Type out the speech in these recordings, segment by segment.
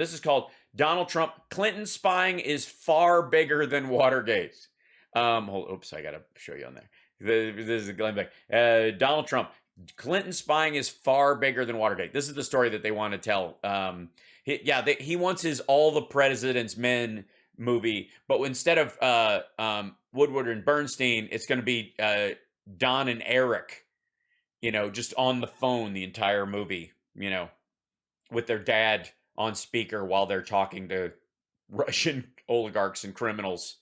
This is called Donald Trump. Clinton spying is far bigger than Watergate. Oops, I got to show you on there. This is Glenn Beck. Donald Trump. Clinton spying is far bigger than Watergate. This is the story that they want to tell. He wants his All the President's Men movie, but instead of Woodward and Bernstein, it's going to be Don and Eric, just on the phone the entire movie, with their dad on speaker while they're talking to Russian oligarchs and criminals.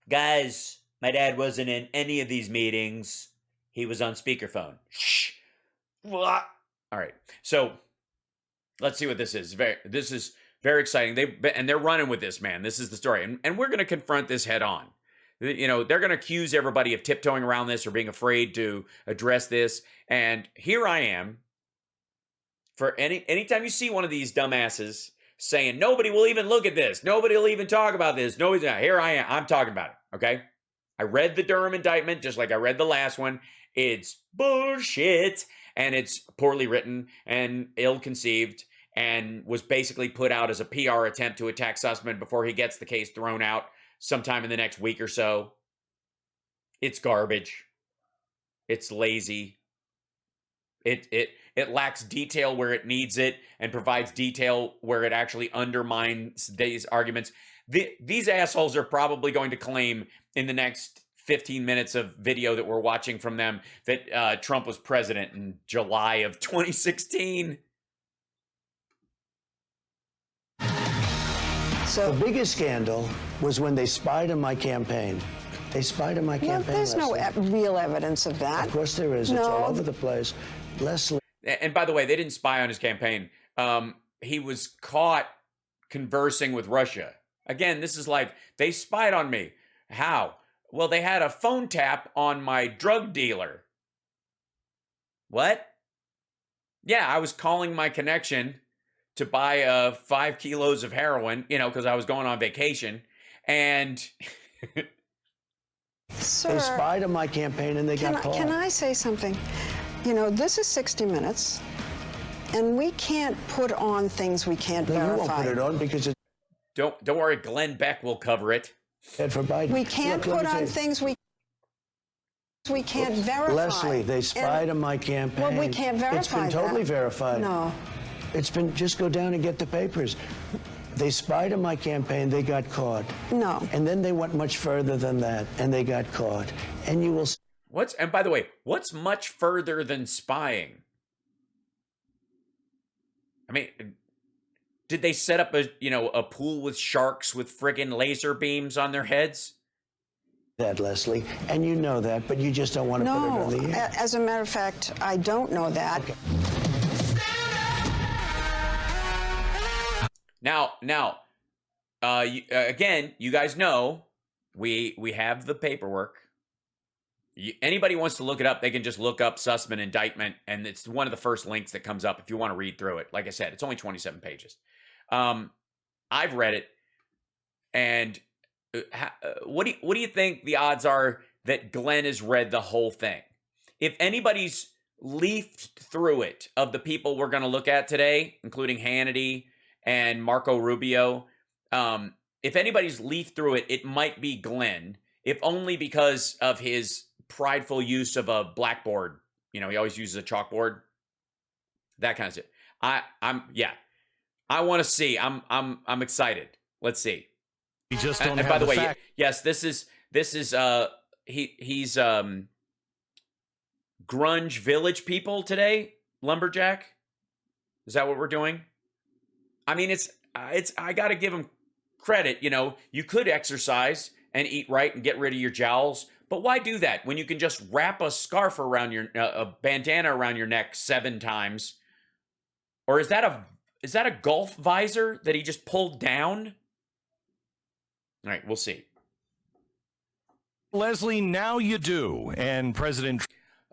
Guys, my dad wasn't in any of these meetings. He was on speakerphone. Shh. All right. So let's see what this is. This is very exciting. They're running with this, man. This is the story. And we're going to confront this head on. They're going to accuse everybody of tiptoeing around this or being afraid to address this. And here I am. For anytime you see one of these dumbasses saying, nobody will even look at this. Nobody will even talk about this. Here I am. I'm talking about it. Okay. I read the Durham indictment just like I read the last one. It's bullshit. And it's poorly written and ill-conceived and was basically put out as a PR attempt to attack Sussman before he gets the case thrown out sometime in the next week or so. It's garbage. It's lazy. It lacks detail where it needs it and provides detail where it actually undermines these arguments. These assholes are probably going to claim in the next 15 minutes of video that we're watching from them that Trump was president in July of 2016. So the biggest scandal was when they spied on my campaign. They spied on my campaign. Well, there's no real evidence of that. Of course there is. No. It's all over the place. Leslie. And by the way, they didn't spy on his campaign. He was caught conversing with Russia. Again, this is like, they spied on me. How? Well, they had a phone tap on my drug dealer. What? Yeah, I was calling my connection to buy 5 kilos of heroin, because I was going on vacation. And Sir, they spied on my campaign and they got caught. Can I say something? This is 60 Minutes, and we can't put on things we can't verify. You won't put it on because it's... Don't worry, Glenn Beck will cover it. For Biden. We can't put on things we can't verify. Leslie, they spied on my campaign. Well, we can't verify It's been totally verified. No. It's been, just go down and get the papers. They spied on my campaign, they got caught. No. And then they went much further than that, and they got caught. And you will... And by the way, what's much further than spying? I mean, did they set up a pool with sharks with friggin' laser beams on their heads? That, Leslie, and you know that, but you just don't want to put it on the air. As a matter of fact, I don't know that. Okay. Now, again, you guys know we have the paperwork. Anybody wants to look it up, they can just look up Sussman indictment, and it's one of the first links that comes up if you want to read through it. Like I said, it's only 27 pages. I've read it, and what do you think the odds are that Glenn has read the whole thing? If anybody's leafed through it, of the people we're going to look at today, including Hannity and Marco Rubio, if anybody's leafed through it, it might be Glenn, if only because of his prideful use of a blackboard. He always uses a chalkboard. That kind of shit. I want to see. I'm excited. Let's see. We just don't have by the way, fact. yes, this is he's Grunge Village people today, Lumberjack. Is that what we're doing? I mean, it's I got to give him credit. You could exercise and eat right and get rid of your jowls, but why do that when you can just wrap a scarf around a bandana around your neck 7 times? Or is that a golf visor that he just pulled down? All right, we'll see. Leslie, now you do. And President...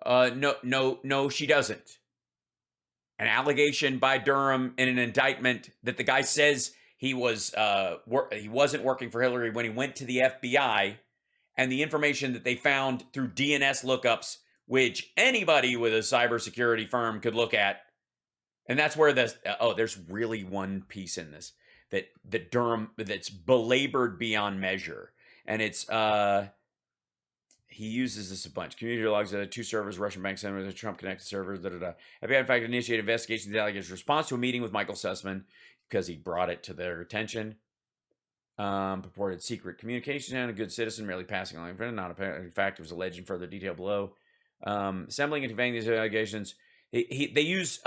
No, she doesn't. An allegation by Durham in an indictment that the guy says he wasn't working for Hillary when he went to the FBI, and the information that they found through DNS lookups, which anybody with a cybersecurity firm could look at, And that's where there's really one piece in this that Durham that's belabored beyond measure, and it's he uses this a bunch. Community logs, 2 servers, Russian bank servers, Trump connected servers, FBI, in fact, initiated investigations into the allegations response to a meeting with Michael Sussman because he brought it to their attention. Purported secret communication and a good citizen, merely passing along. Not a fact, it was alleged in further detail below. Assembling and conveying these allegations. They use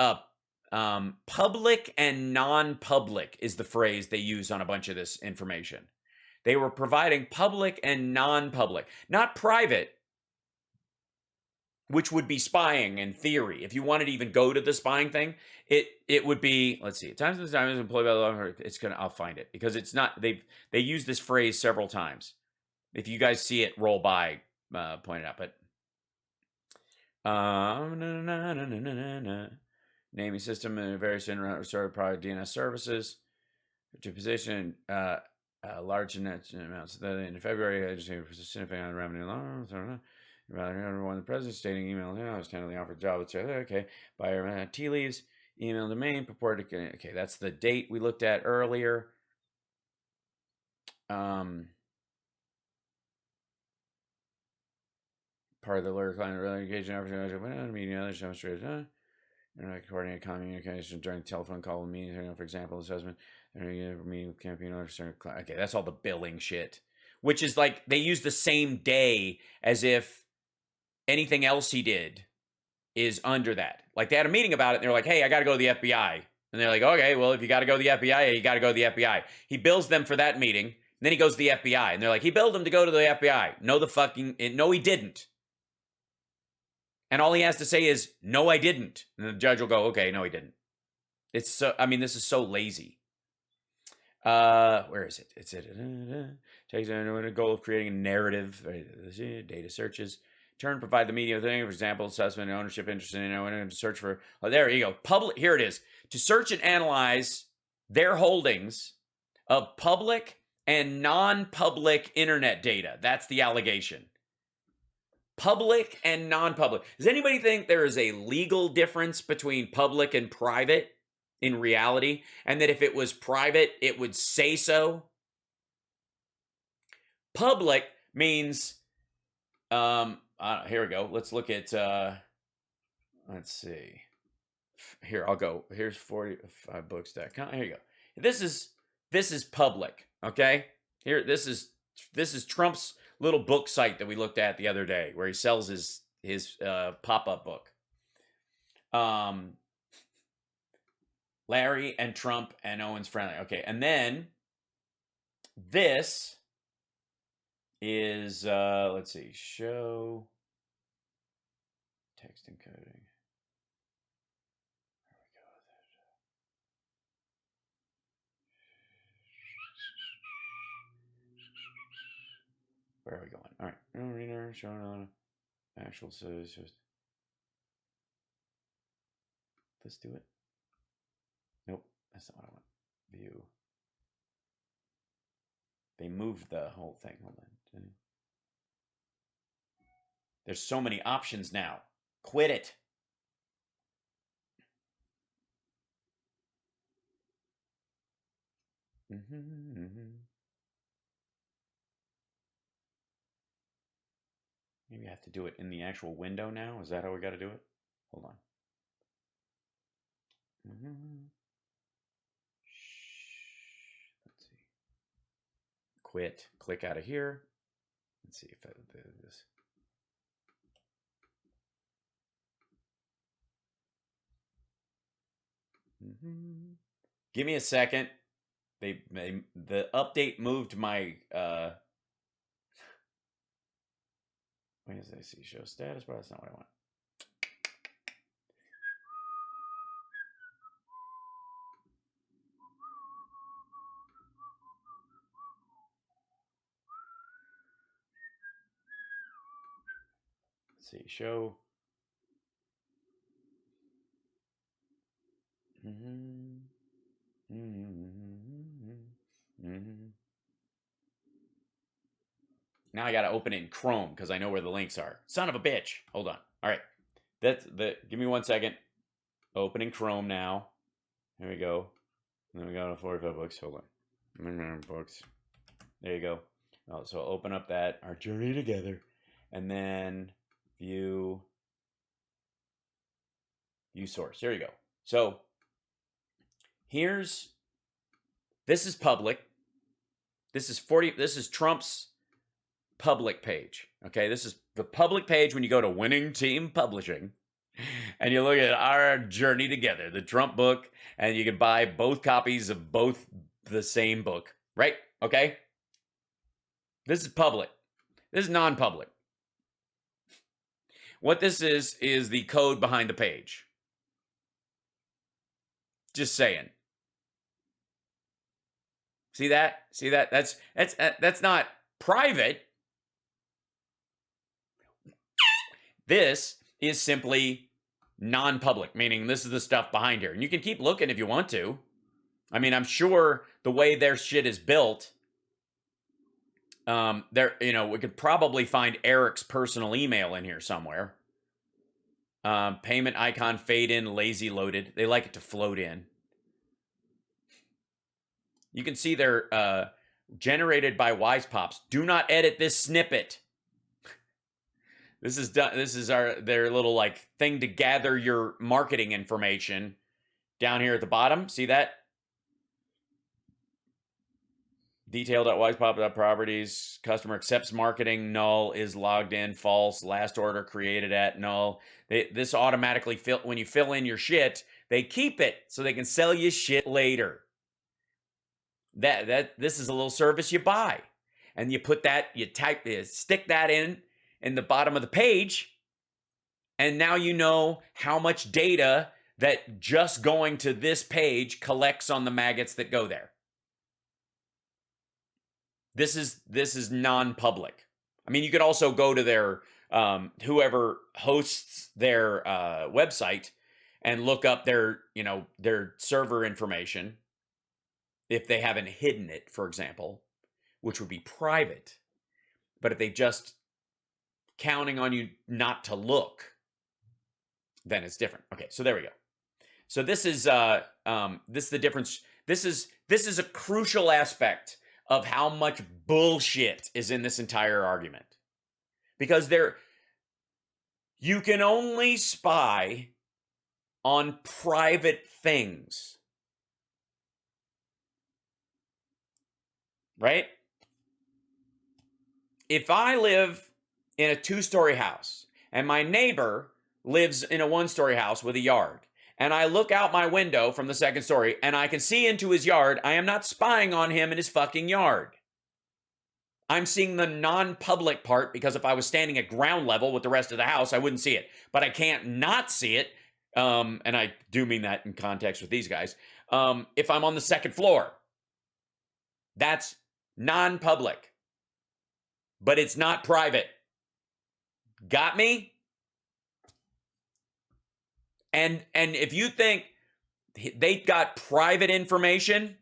public and non-public is the phrase they use on a bunch of this information. They were providing public and non-public, not private, which would be spying in theory. If you wanted to even go to the spying thing, it would be, let's see, times and times employed by the law. I'll find it because it's not, they use this phrase several times. If you guys see it roll by, point it out. But naming system and various sort of product DNS services to position large amounts. In February, I just significant on revenue loans. When the president stating email, I was tentatively offered a job. Let's say, okay, buyer tea leaves, email domain, purported. Okay, that's the date we looked at earlier. Part of the lawyer client engagement opportunity, meeting others demonstrated. Coordinated communication during telephone call and meetings, for example, assessment, meeting with campaign owners. Okay, that's all the billing shit, which is like they use the same day as if anything else he did is under that. Like they had a meeting about it and they're like, hey, I got to go to the FBI. And they're like, okay, well, if you got to go to the FBI, you got to go to the FBI. He bills them for that meeting. And then he goes to the FBI and they're like, he billed him to go to the FBI. No, he didn't. And all he has to say is, no, I didn't. And the judge will go, okay, no, he didn't. It's so, I mean, this is so lazy. Where is it? It's takes a goal of creating a narrative, data searches, provide the media thing, for example, assessment, ownership, interest in, search for, there you go. Public, here it is. To search and analyze their holdings of public and non-public internet data. That's the allegation. Public and non-public. Does anybody think there is a legal difference between public and private in reality? And that if it was private, it would say so? Public means, here we go. Let's look at, let's see. Here, I'll go. Here's 45books.com. Here you go. This is public, okay? Here, this is Trump's little book site that we looked at the other day where he sells his pop-up book. Larry and Trump and Owens Friendly. Okay, and then this is, let's see, show text encoding. Where are we going? All right. Reader showing on actual service. Let's do it. Nope, that's not what I want. View. They moved the whole thing. Hold on. There's so many options now. Quit it. Maybe I have to do it in the actual window now. Is that how we got to do it? Hold on. Let's see. Quit. Click out of here. Let's see if I do this. Give me a second. The update moved my Wait, does I see show status bar? That's not what I want. Let's see, show. Now I got to open it in Chrome because I know where the links are. Son of a bitch. Hold on. All right. Give me 1 second. opening Chrome now. There we go. And then we go to 45 books. Hold on. Books. There you go. Oh, so open up that, our journey together. And then view source. There you go. So this is public. This is Trump's public page. Okay, this is the public page when you go to Winning Team Publishing and you look at our journey together, the Trump book, and you can buy both copies of both the same book, right? Okay. This is public. This is non-public. What this is the code behind the page. Just saying. See that? See that? That's not private. This is simply non-public, meaning this is the stuff behind here. And you can keep looking if you want to. I mean, I'm sure the way their shit is built, we could probably find Eric's personal email in here somewhere. Payment icon, fade in, lazy loaded. They like it to float in. You can see they're generated by Wise Pops. Do not edit this snippet. This is done. This is their little like thing to gather your marketing information down here at the bottom. See that? Detail.wisepop.properties. Customer accepts marketing. Null is logged in. False. Last order created at null. This automatically when you fill in your shit, they keep it so they can sell you shit later. This is a little service you buy, and you put that, stick that in the bottom of the page, and now you know how much data that just going to this page collects on the maggots that go there. This is non-public. I mean, you could also go to their whoever hosts their website and look up their server information if they haven't hidden it, for example, which would be private. But if they just counting on you not to look, then it's different. Okay, so there we go. So this is the difference. This is a crucial aspect of how much bullshit is in this entire argument. Because you can only spy on private things. Right? If I live in a 2-story house and my neighbor lives in a 1-story house with a yard, and I look out my window from the 2nd story and I can see into his yard, I am not spying on him in his fucking yard. I'm seeing the non-public part because if I was standing at ground level with the rest of the house, I wouldn't see it. But I can't not see it, and I do mean that in context with these guys, if I'm on the 2nd floor. That's non-public, but it's not private. Got me? And if you think they got private information,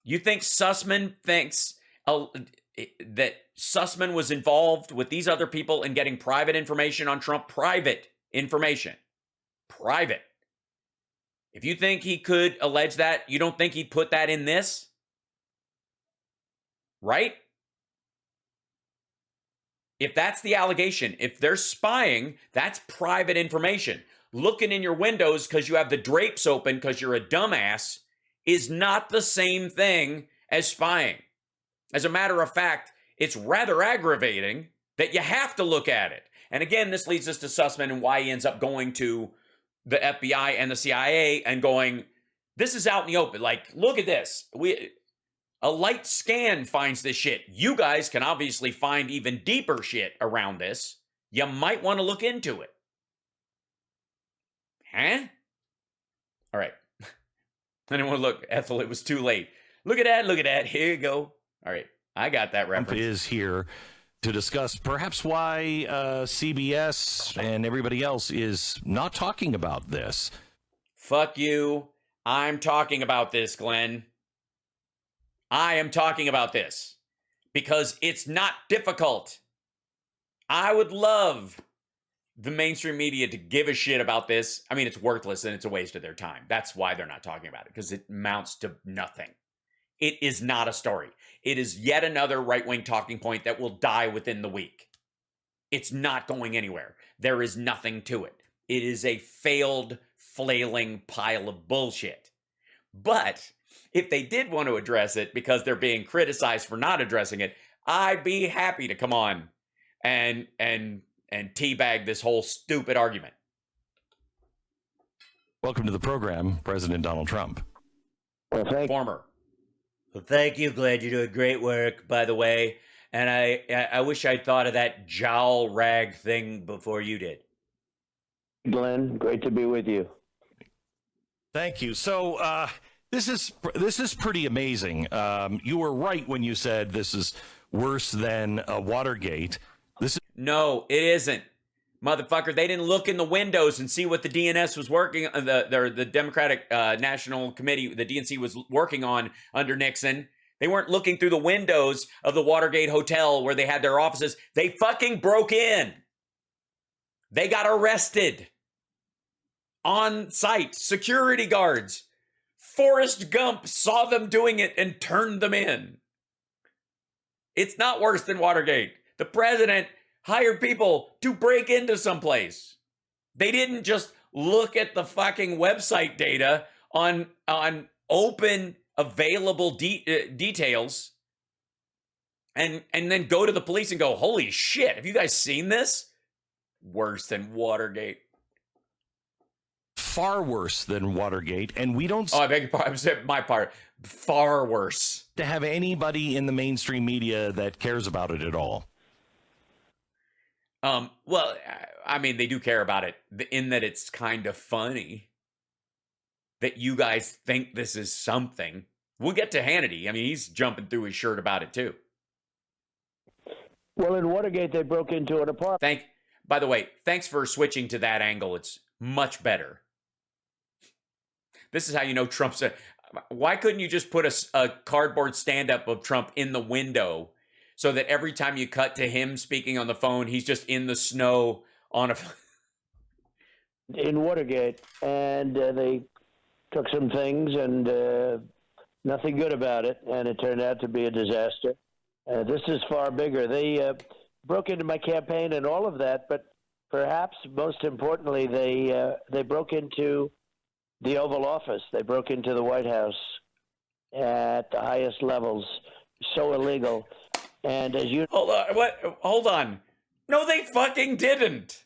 you think Sussman thinks that Sussman was involved with these other people in getting private information on Trump? Private information. Private. If you think he could allege that, you don't think he'd put that in this? Right? If that's the allegation, if they're spying, that's private information. Looking in your windows because you have the drapes open because you're a dumbass is not the same thing as spying. As a matter of fact, it's rather aggravating that you have to look at it. And again, this leads us to Sussman and why he ends up going to the FBI and the CIA and going, this is out in the open. Like, look at this. A light scan finds this shit. You guys can obviously find even deeper shit around this. You might want to look into it. Huh? All right. Anyone look, Ethel, it was too late. Look at that, look at that. Here you go. All right. I got that reference. Trump is here to discuss perhaps why CBS and everybody else is not talking about this. Fuck you. I'm talking about this, Glenn. I am talking about this because it's not difficult. I would love the mainstream media to give a shit about this, I mean, it's worthless and it's a waste of their time. That's why they're not talking about it, because it amounts to nothing. It is not a story. It is yet another right-wing talking point that will die within the week. It's not going anywhere. There is nothing to it. It is a failed, flailing pile of bullshit. But if they did want to address it because they're being criticized for not addressing it, I'd be happy to come on and teabag this whole stupid argument. Welcome to the program, President Donald Trump. Well, Former. Well, thank you, Glenn. You're doing great work, by the way. And I wish I'd thought of that jowl rag thing before you did. Glenn, great to be with you. Thank you. So this is pretty amazing. You were right when you said this is worse than Watergate. No, it isn't. Motherfucker, they didn't look in the windows and see what the DNS was working, the Democratic National Committee, the DNC was working on under Nixon. They weren't looking through the windows of the Watergate Hotel where they had their offices. They fucking broke in. They got arrested. On site, security guards. Forrest Gump saw them doing it and turned them in. It's not worse than Watergate. The president hired people to break into someplace. They didn't just look at the fucking website data on open available details and then go to the police and go, holy shit, have you guys seen this? Worse than Watergate. Far worse than Watergate, and we don't I beg your pardon. I said my part. Far worse. to have anybody in the mainstream media that cares about it at all. Well, I mean, they do care about it in that it's kind of funny that you guys think this is something. We'll get to Hannity. I mean, he's jumping through his shirt about it too. Well, in Watergate, they broke into an apartment. By the way, thanks for switching to that angle. It's much better. This is how you know Trump's why couldn't you just put a cardboard stand-up of Trump in the window so that every time you cut to him speaking on the phone, he's just in the snow on a... In Watergate, and they took some things and nothing good about it, and it turned out to be a disaster. This is far bigger. They broke into my campaign and all of that, but perhaps most importantly, they broke into the Oval Office. They broke into the White House at the highest levels. So illegal. And as you... Hold on. What? Hold on. No, they fucking didn't.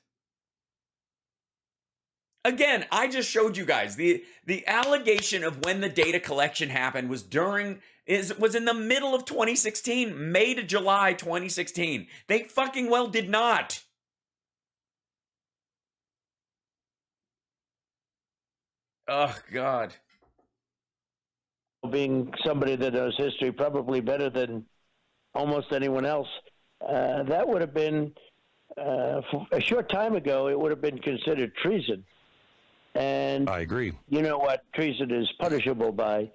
Again, I just showed you guys the allegation of when the data collection happened was in the middle of 2016, May to July 2016. They fucking well did not. Oh, God. Being somebody that knows history probably better than almost anyone else, that would have been, a short time ago, it would have been considered treason. And I agree. You know what treason is punishable by.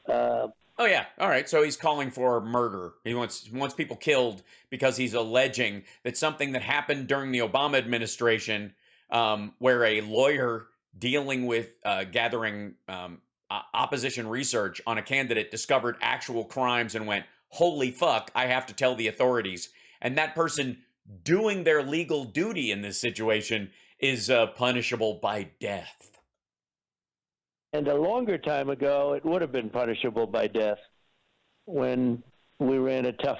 Oh, yeah. All right. So he's calling for murder. He wants people killed because he's alleging that something that happened during the Obama administration, where a lawyer dealing with gathering opposition research on a candidate discovered actual crimes and went, holy fuck, I have to tell the authorities. And that person doing their legal duty in this situation is punishable by death. And a longer time ago, it would have been punishable by death when we ran a tough...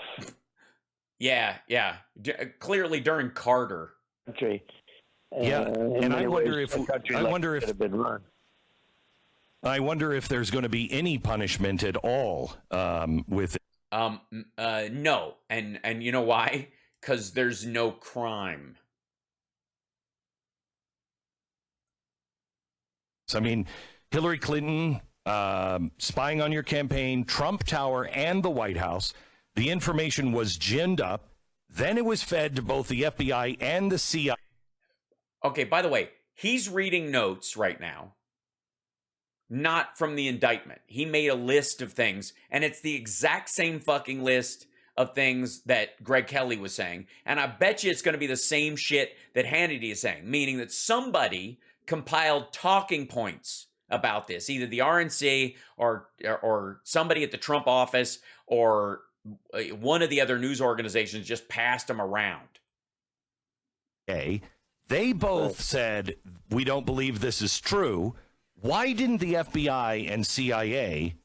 Yeah. Clearly during Carter. Country. Yeah, and I wonder if have been run. I wonder if there's going to be any punishment at all with. No, and you know why? Because there's no crime. I mean, Hillary Clinton spying on your campaign, Trump Tower, and the White House. The information was ginned up. Then it was fed to both the FBI and the CIA. Okay, by the way, he's reading notes right now, not from the indictment. He made a list of things, and it's the exact same fucking list of things that Greg Kelly was saying. And I bet you it's going to be the same shit that Hannity is saying, meaning that somebody compiled talking points about this, either the RNC or somebody at the Trump office or one of the other news organizations just passed them around. Okay. They both said, we don't believe this is true. Why didn't the FBI and CIA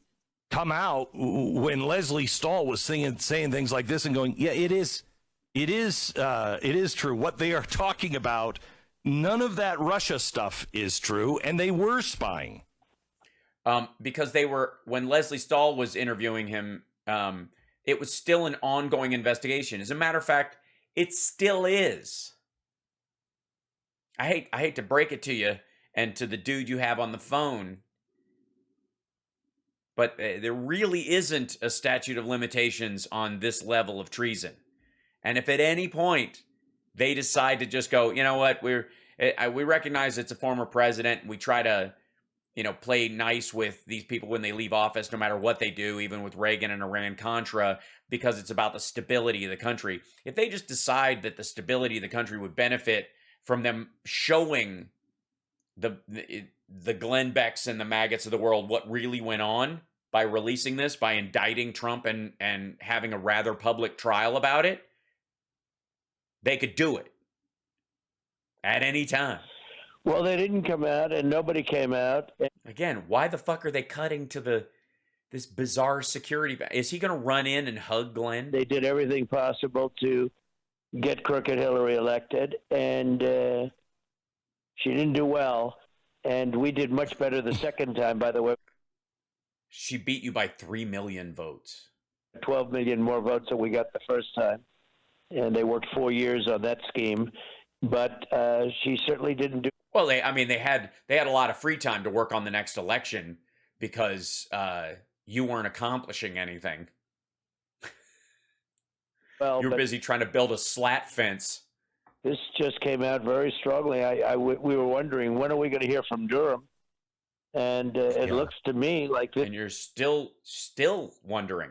come out when Leslie Stahl was saying things like this and going, yeah, it is true. What they are talking about, none of that Russia stuff is true, and they were spying. Because when Leslie Stahl was interviewing him, it was still an ongoing investigation. As a matter of fact, it still is. I hate to break it to you and to the dude you have on the phone, but there really isn't a statute of limitations on this level of treason. And if at any point they decide to just go, you know what, we recognize it's a former president, and we try to, play nice with these people when they leave office, no matter what they do, even with Reagan and Iran-Contra, because it's about the stability of the country. If they just decide that the stability of the country would benefit from them showing the Glenn Becks and the maggots of the world what really went on by releasing this, by indicting Trump and having a rather public trial about it, they could do it at any time. Well, they didn't come out, and nobody came out. Again, why the fuck are they cutting to this bizarre security? Is he going to run in and hug Glenn? They did everything possible to get crooked Hillary elected, and she didn't do well. And we did much better the second time, by the way. She beat you by 3 million votes. 12 million more votes than we got the first time. And they worked 4 years on that scheme. But she certainly didn't do. Well, they had a lot of free time to work on the next election because you weren't accomplishing anything. Well, you were busy trying to build a slat fence. This just came out very strongly. We were wondering, when are we going to hear from Durham? And it looks to me like this. And you're still wondering.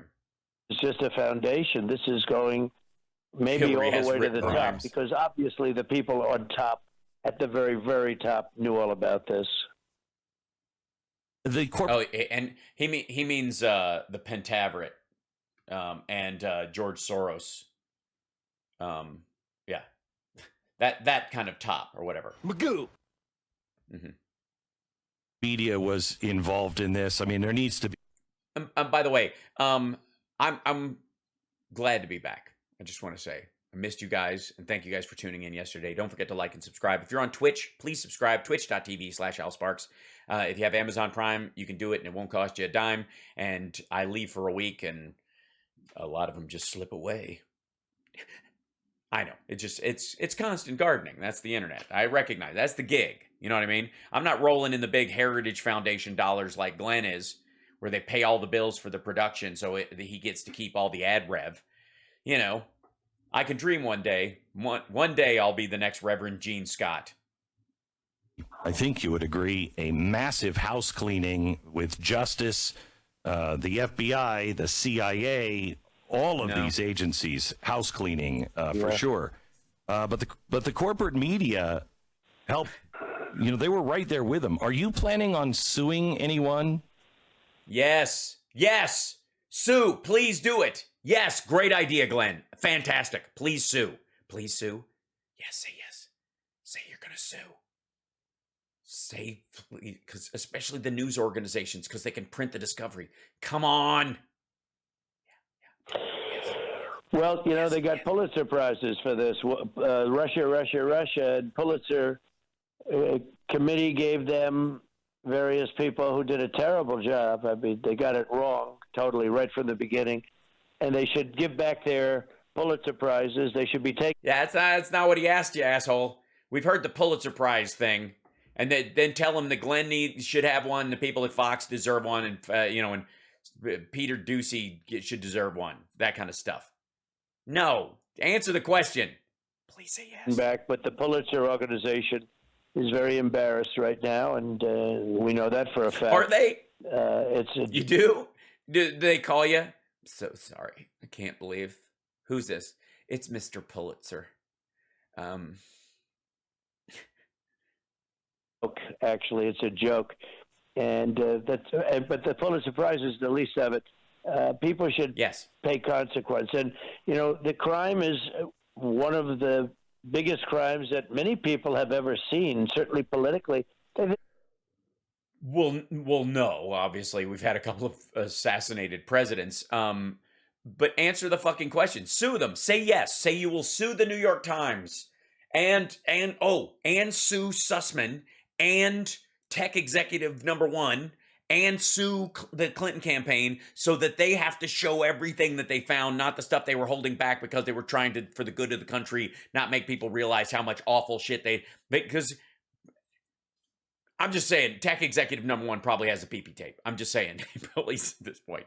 It's just a foundation. This is going maybe Hillary all the way to the top, rhymes. because obviously the people on top, at the very, very top, knew all about this. And he means the Pentaveret and George Soros. Yeah, that kind of top or whatever. Magoo. Mm-hmm. Media was involved in this. I mean, there needs to be. By the way, I'm glad to be back. I just want to say I missed you guys, and thank you guys for tuning in yesterday. Don't forget to like and subscribe. If you're on Twitch, please subscribe, twitch.tv/AlSparks. If you have Amazon Prime, you can do it, and it won't cost you a dime. And I leave for a week, and a lot of them just slip away. I know. It's constant gardening. That's the internet. I recognize. That's the gig. You know what I mean? I'm not rolling in the big Heritage Foundation dollars like Glenn is, where they pay all the bills for the production so he gets to keep all the ad rev. I can dream one day. One day I'll be the next Reverend Gene Scott. I think you would agree, a massive house cleaning with justice, the FBI, the CIA, all of these agencies, house cleaning for sure. But the corporate media help. They were right there with them. Are you planning on suing anyone? Yes. Sue, please do it. Yes, great idea, Glenn. Fantastic. Please sue. Please sue. Yes, say yes. Say you're going to sue. Say, please, because especially the news organizations, because they can print the discovery. Come on. Yeah. Well, they got Pulitzer prizes for this. Russia, and Pulitzer committee gave them various people who did a terrible job. I mean, they got it wrong totally right from the beginning. And they should give back their Pulitzer prizes. They should be taken. Yeah, that's not what he asked you, asshole. We've heard the Pulitzer Prize thing. And then tell him that Glenn should have one, the people at Fox deserve one, and and Peter Ducey should deserve one. That kind of stuff. No. Answer the question. Please say yes. Back, but the Pulitzer organization is very embarrassed right now, and we know that for a fact. Are they? You do? Do they call you? I'm so sorry. I can't believe Who's this? It's Mr. Pulitzer. Actually, it's a joke, and but the Pulitzer Prize is the least of it. People should pay consequence, and the crime is one of the biggest crimes that many people have ever seen, certainly politically. Well, no, obviously we've had a couple of assassinated presidents. But answer the fucking question. Sue them. Say yes. Say you will sue the New York Times and sue Sussman and tech executive number one and sue the Clinton campaign so that they have to show everything that they found, not the stuff they were holding back because they were trying to, for the good of the country, not make people realize how much awful shit because I'm just saying, tech executive number one probably has a PP tape. I'm just saying, at least at this point.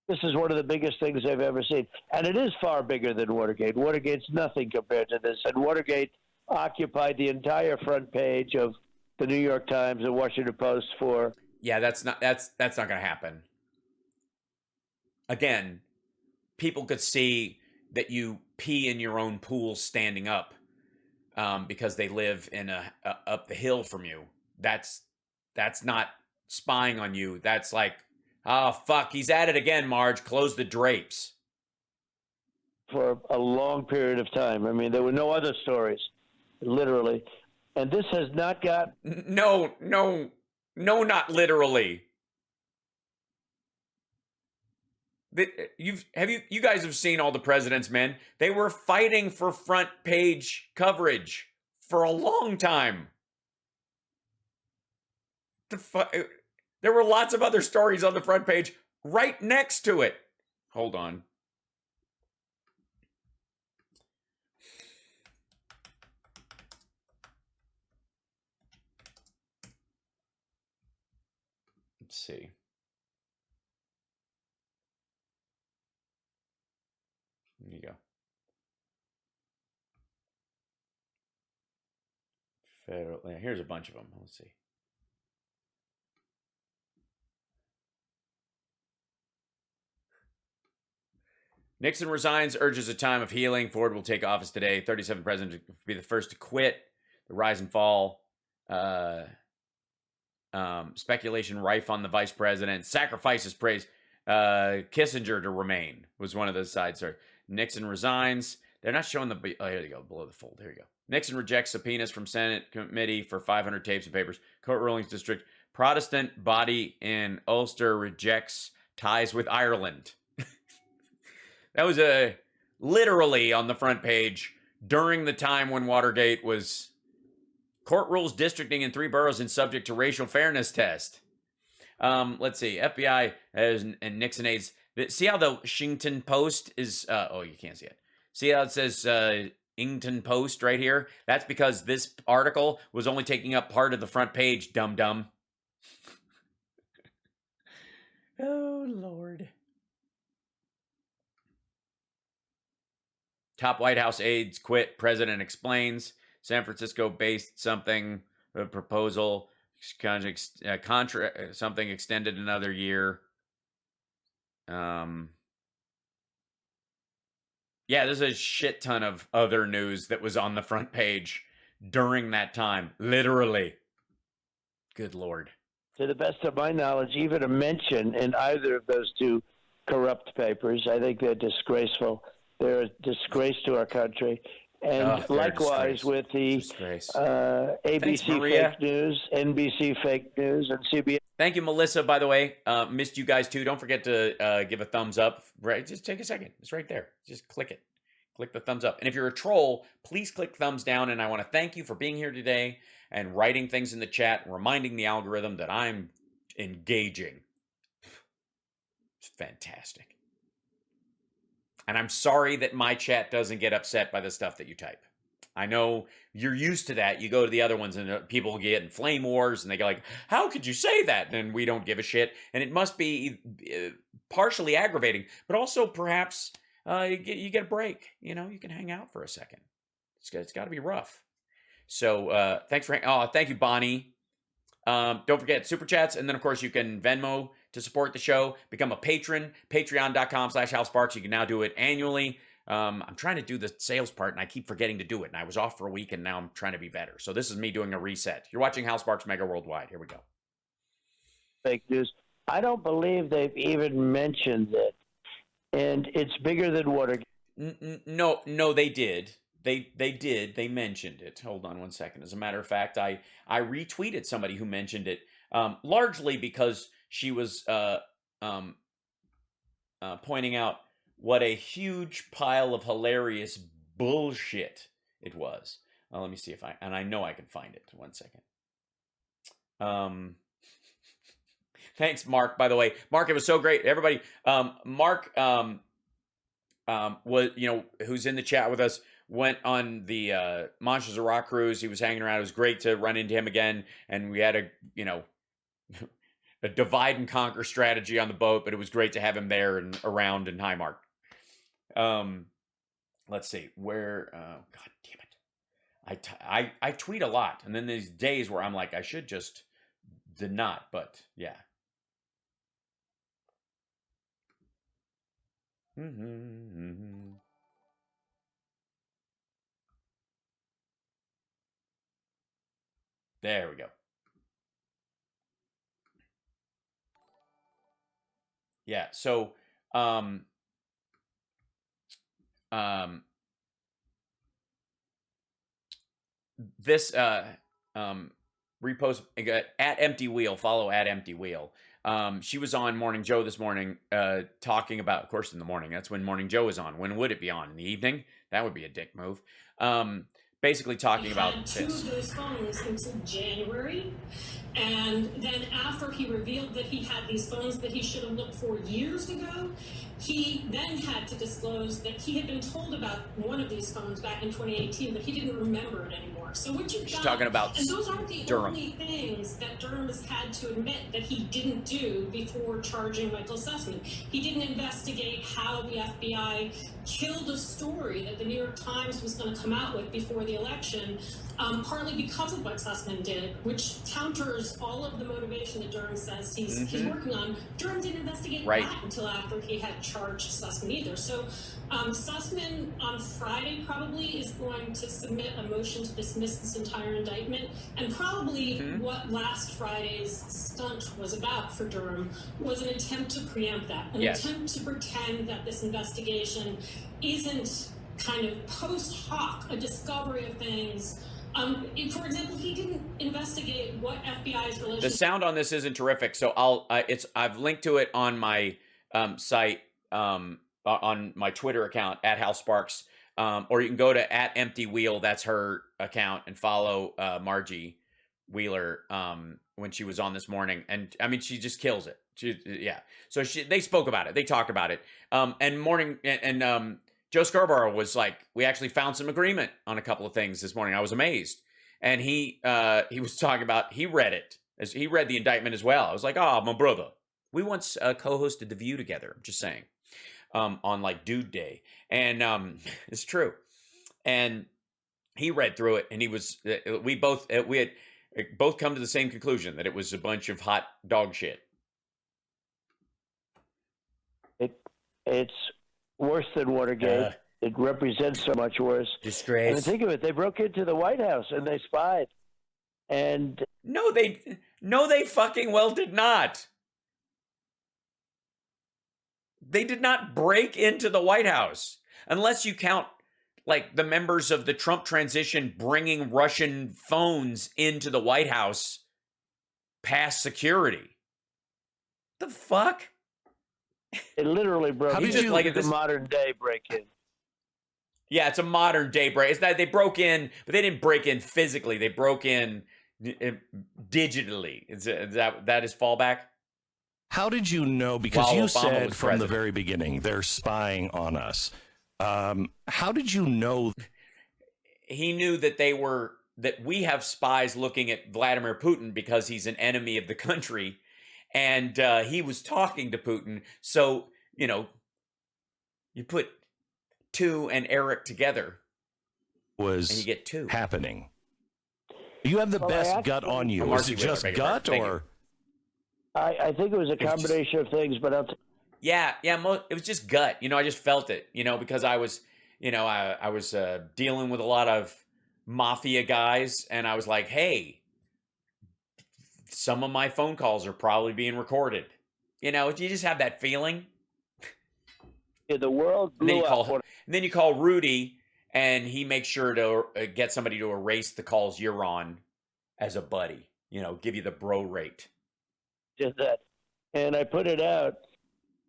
This is one of the biggest things I've ever seen. And it is far bigger than Watergate. Watergate's nothing compared to this. And Watergate occupied the entire front page of the New York Times and Washington Post for... Yeah, that's not going to happen. Again, people could see that you pee in your own pool standing up because they live in up the hill from you. That's not spying on you. That's like, oh, fuck, he's at it again, Marge. Close the drapes. For a long period of time. I mean, there were no other stories, literally. And this has not got... No, not literally. You guys have seen all the President's Men. They were fighting for front page coverage for a long time. There were lots of other stories on the front page right next to it. Hold on. Let's see. There you go. Federal. Yeah, here's a bunch of them. Let's see. Nixon resigns, urges a time of healing. Ford will take office today. 37th president to be the first to quit. The rise and fall. Speculation rife on the vice president. Sacrifices praise. Kissinger to remain was one of the side stories. Nixon resigns. They're not showing the... Oh, here you go. Below the fold. Here you go. Nixon rejects subpoenas from Senate committee for 500 tapes and papers. Court rulings district. Protestant body in Ulster rejects ties with Ireland. That was literally on the front page during the time when Watergate was... Court rules districting in 3 boroughs and subject to racial fairness test. Let's see. FBI and Nixon aides. See how the Washington Post is... oh, you can't see it. See how it says Washington Post right here? That's because this article was only taking up part of the front page, dum-dum. Oh, Lord. Top White House aides quit. President explains. San Francisco-based something, a proposal, something extended another year. Yeah, there's a shit ton of other news that was on the front page during that time. Literally. Good Lord. To the best of my knowledge, even a mention in either of those 2 corrupt papers. I think they're disgraceful. They're a disgrace to our country. And likewise with the ABC fake news, NBC fake news, and CBS. Thank you, Melissa, by the way. Missed you guys, too. Don't forget to give a thumbs up. Right, just take a second. It's right there. Just click it. Click the thumbs up. And if you're a troll, please click thumbs down. And I want to thank you for being here today and writing things in the chat, reminding the algorithm that I'm engaging. It's fantastic. And I'm sorry that my chat doesn't get upset by the stuff that you type. I know you're used to that. You go to the other ones and people get in flame wars and they go like, how could you say that? And we don't give a shit. And it must be partially aggravating, but also perhaps you get a break. You know, you can hang out for a second. It's got to be rough. So thanks for thank you, Bonnie. Don't forget Super Chats. And then, of course, you can Venmo to support the show, become a patron, patreon.com/HalSparks. You can now do it annually. I'm trying to do the sales part, and I keep forgetting to do it. And I was off for a week, and now I'm trying to be better. So this is me doing a reset. You're watching Hal Sparks Mega Worldwide. Here we go. Fake news. I don't believe they've even mentioned it, and it's bigger than Watergate. No, they did. They did. They mentioned it. Hold on one second. As a matter of fact, I retweeted somebody who mentioned it, largely because she was pointing out what a huge pile of hilarious bullshit it was. Let me see if I know I can find it. One second. Thanks, Mark, by the way. Mark, it was so great. Everybody, Mark was, who's in the chat with us, went on the Monsters of Rock cruise. He was hanging around. It was great to run into him again. And we had a divide and conquer strategy on the boat, but it was great to have him there and around. And hi, Mark. Let's see where, God damn it. I tweet a lot. And then there's days where I'm like, I should just did not, but yeah. There we go. Yeah, so this repost at Empty Wheel, follow at Empty Wheel. She was on Morning Joe this morning, talking about, of course, in the morning. That's when Morning Joe is on. When would it be on? In the evening? That would be a dick move. Basically talking about two this. of those phones until January, and then after he revealed that he had these phones that he should have looked for years ago, he then had to disclose that he had been told about one of these phones back in 2018, but he didn't remember it anymore. So what you've got, talking about and those aren't the Durham. only things that Durham has had to admit that he didn't do before charging Michael Sussman. He didn't investigate how the FBI killed a story that the New York Times was going to come out with before the election, partly because of what Sussman did, which counters all of the motivation that Durham says he's working on. Durham didn't investigate that until after he had charged Sussman either. So Sussman on Friday probably is going to submit a motion to dismiss this entire indictment, and probably what last Friday's stunt was about for Durham was an attempt to preempt that, an attempt to pretend that this investigation isn't kind of post-hoc, a discovery of things. For example, he didn't investigate what FBI's relationship. The sound on this isn't terrific, so I've linked to it on my site, on my Twitter account at Hal Sparks, or you can go to at Empty Wheel. That's her account, and follow Margie Wheeler when she was on this morning, and I mean she just kills it. So they spoke about it, they talked about it, and Joe Scarborough was like, we actually found some agreement on a couple of things this morning. I was amazed. And he was talking about, he read it. He read the indictment as well. I was like, my brother. We once co-hosted The View together, I'm just saying, on like Dude Day. And it's true. And he read through it, and he was, we had both come to the same conclusion, that it was a bunch of hot dog shit. It's worse than Watergate. It represents so much worse. Disgrace. And think of it, they broke into the White House and they spied. And no, they fucking well did not. They did not break into the White House, unless you count like the members of the Trump transition bringing Russian phones into the White House past security. The fuck? It literally broke in. It's like a modern day break-in. Yeah, it's a modern day break. It's that they broke in, but they didn't break in physically. They broke in digitally. Is that his fallback? How did you know? Because While you Obama said was from the president. very beginning, they're spying on us. How did you know? He knew that we have spies looking at Vladimir Putin because he's an enemy of the country. And he was talking to Putin. So, you put two and Eric together, and you get two. Happening. You have the best gut on you. Is it just gut, or? I think it was a combination of things, but Yeah, it was just gut. I just felt it. Because I was, I was dealing with a lot of mafia guys, and I was like, hey, some of my phone calls are probably being recorded. You just have that feeling. the world blew up. And then you call Rudy, and he makes sure to get somebody to erase the calls you're on as a buddy. Give you the bro rate. Did that, and I put it out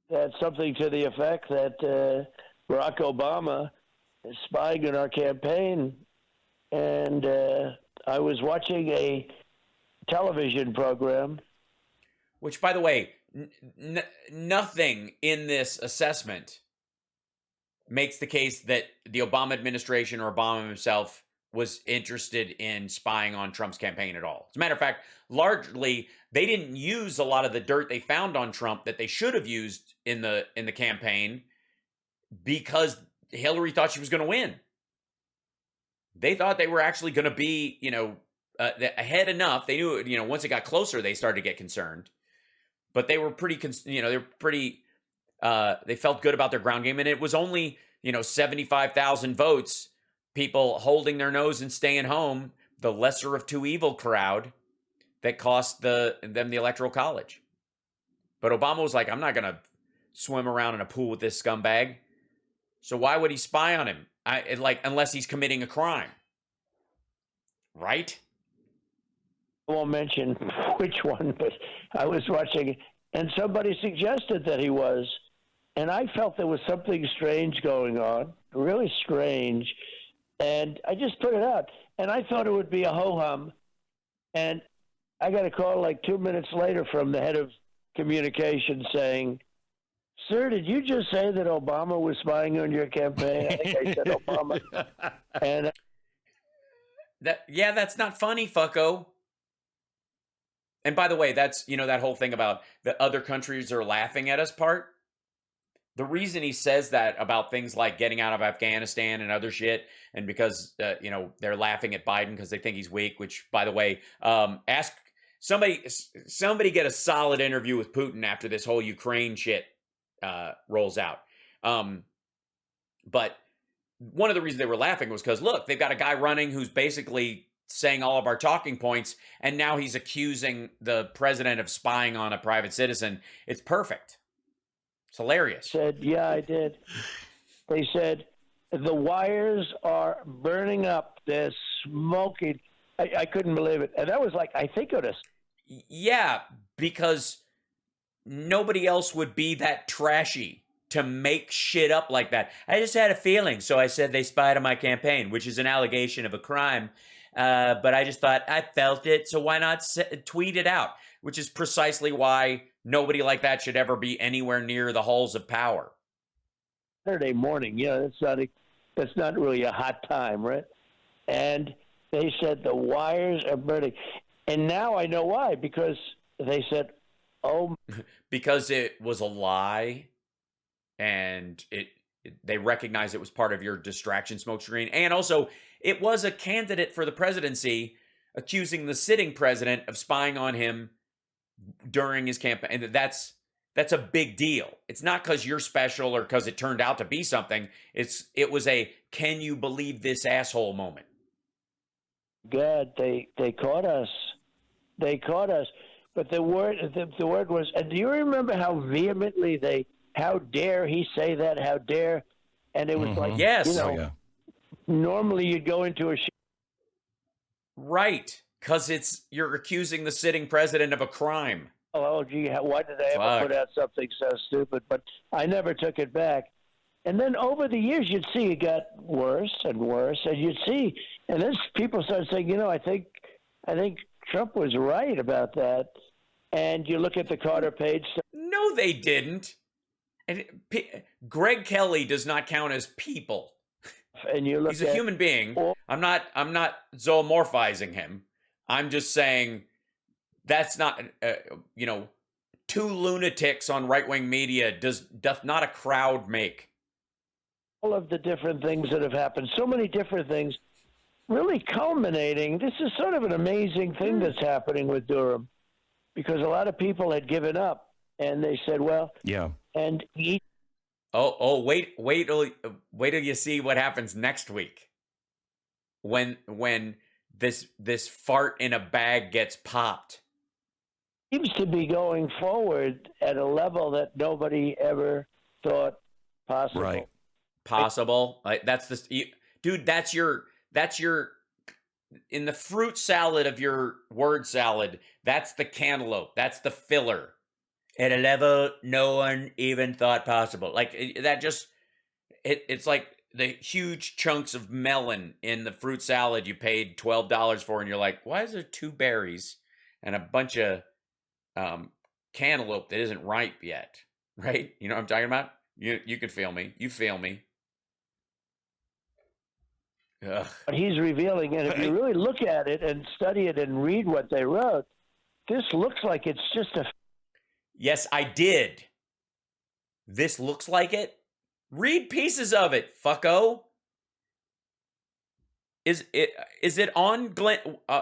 that something to the effect that Barack Obama is spying on our campaign, and I was watching a television program. Which, by the way, nothing in this assessment makes the case that the Obama administration or Obama himself was interested in spying on Trump's campaign at all. As a matter of fact, largely, they didn't use a lot of the dirt they found on Trump that they should have used in the campaign because Hillary thought she was going to win. They thought they were actually going to be, ahead enough. They knew, once it got closer, they started to get concerned. But they were pretty, they felt good about their ground game. And it was only, 75,000 votes, people holding their nose and staying home, the lesser of two evil crowd that cost them the Electoral College. But Obama was like, I'm not going to swim around in a pool with this scumbag. So why would he spy on him? Unless he's committing a crime. Right? I won't mention which one, but I was watching, and somebody suggested that he was, and I felt there was something strange going on, really strange, and I just put it out, and I thought it would be a ho-hum, and I got a call like 2 minutes later from the head of communications saying, "Sir, did you just say that Obama was spying on your campaign?" I think I said Obama. And that's not funny, fucko. And by the way, that's, that whole thing about the other countries are laughing at us part. The reason he says that about things like getting out of Afghanistan and other shit, and because, they're laughing at Biden because they think he's weak, which, by the way, ask somebody get a solid interview with Putin after this whole Ukraine shit rolls out. But one of the reasons they were laughing was because, look, they've got a guy running who's basically saying all of our talking points, and now he's accusing the president of spying on a private citizen. It's perfect. It's hilarious. Said, yeah, I did. They said, the wires are burning up. They're smoking. I couldn't believe it. And that was like, I think of this. Yeah, because nobody else would be that trashy to make shit up like that. I just had a feeling, so I said they spied on my campaign, which is an allegation of a crime. But I just thought, I felt it, so why not tweet it out? Which is precisely why nobody like that should ever be anywhere near the halls of power. Saturday morning, that's not really a hot time, right? And they said the wires are burning. And now I know why, because they said, oh. Because it was a lie, and they recognized it was part of your distraction smokescreen. And also, it was a candidate for the presidency accusing the sitting president of spying on him during his campaign. And that's a big deal. It's not because you're special or because it turned out to be something. It was a can you believe this asshole moment. God, they caught us. They caught us. But the word was, and do you remember how vehemently how dare he say that? How dare? And it was like, yes. Normally you'd go into a right, because you're accusing the sitting president of a crime. Oh, gee, why did I ever put out something so stupid? But I never took it back. And then over the years, you'd see it got worse and worse, and you'd see, and then people started saying, I think Trump was right about that. And you look at the Carter Page stuff. No, they didn't. And Greg Kelly does not count as people. And you look he's a human being. I'm not zoomorphizing him. I'm just saying that's not, two lunatics on right-wing media doth not a crowd make. All of the different things that have happened, so many different things, really culminating. This is sort of an amazing thing that's happening with Durham. because a lot of people had given up, and they said, well, Yeah. and he Wait till you see what happens next week. When this fart in a bag gets popped. seems to be going forward at a level that nobody ever thought possible. Right. Possible. That's dude, that's your in the fruit salad of your word salad, that's the cantaloupe. That's the filler. At a level no one even thought possible. Like that just it's like the huge chunks of melon in the fruit salad you paid $12 for, and you're like, why is there 2 berries and a bunch of cantaloupe that isn't ripe yet? Right? You know what I'm talking about? You can feel me. You feel me. Ugh. But he's revealing, and if you really look at it and study it and read what they wrote, this looks like it's just a. Yes, I did. This looks like it. Read pieces of it, fucko. Is it on Glenn?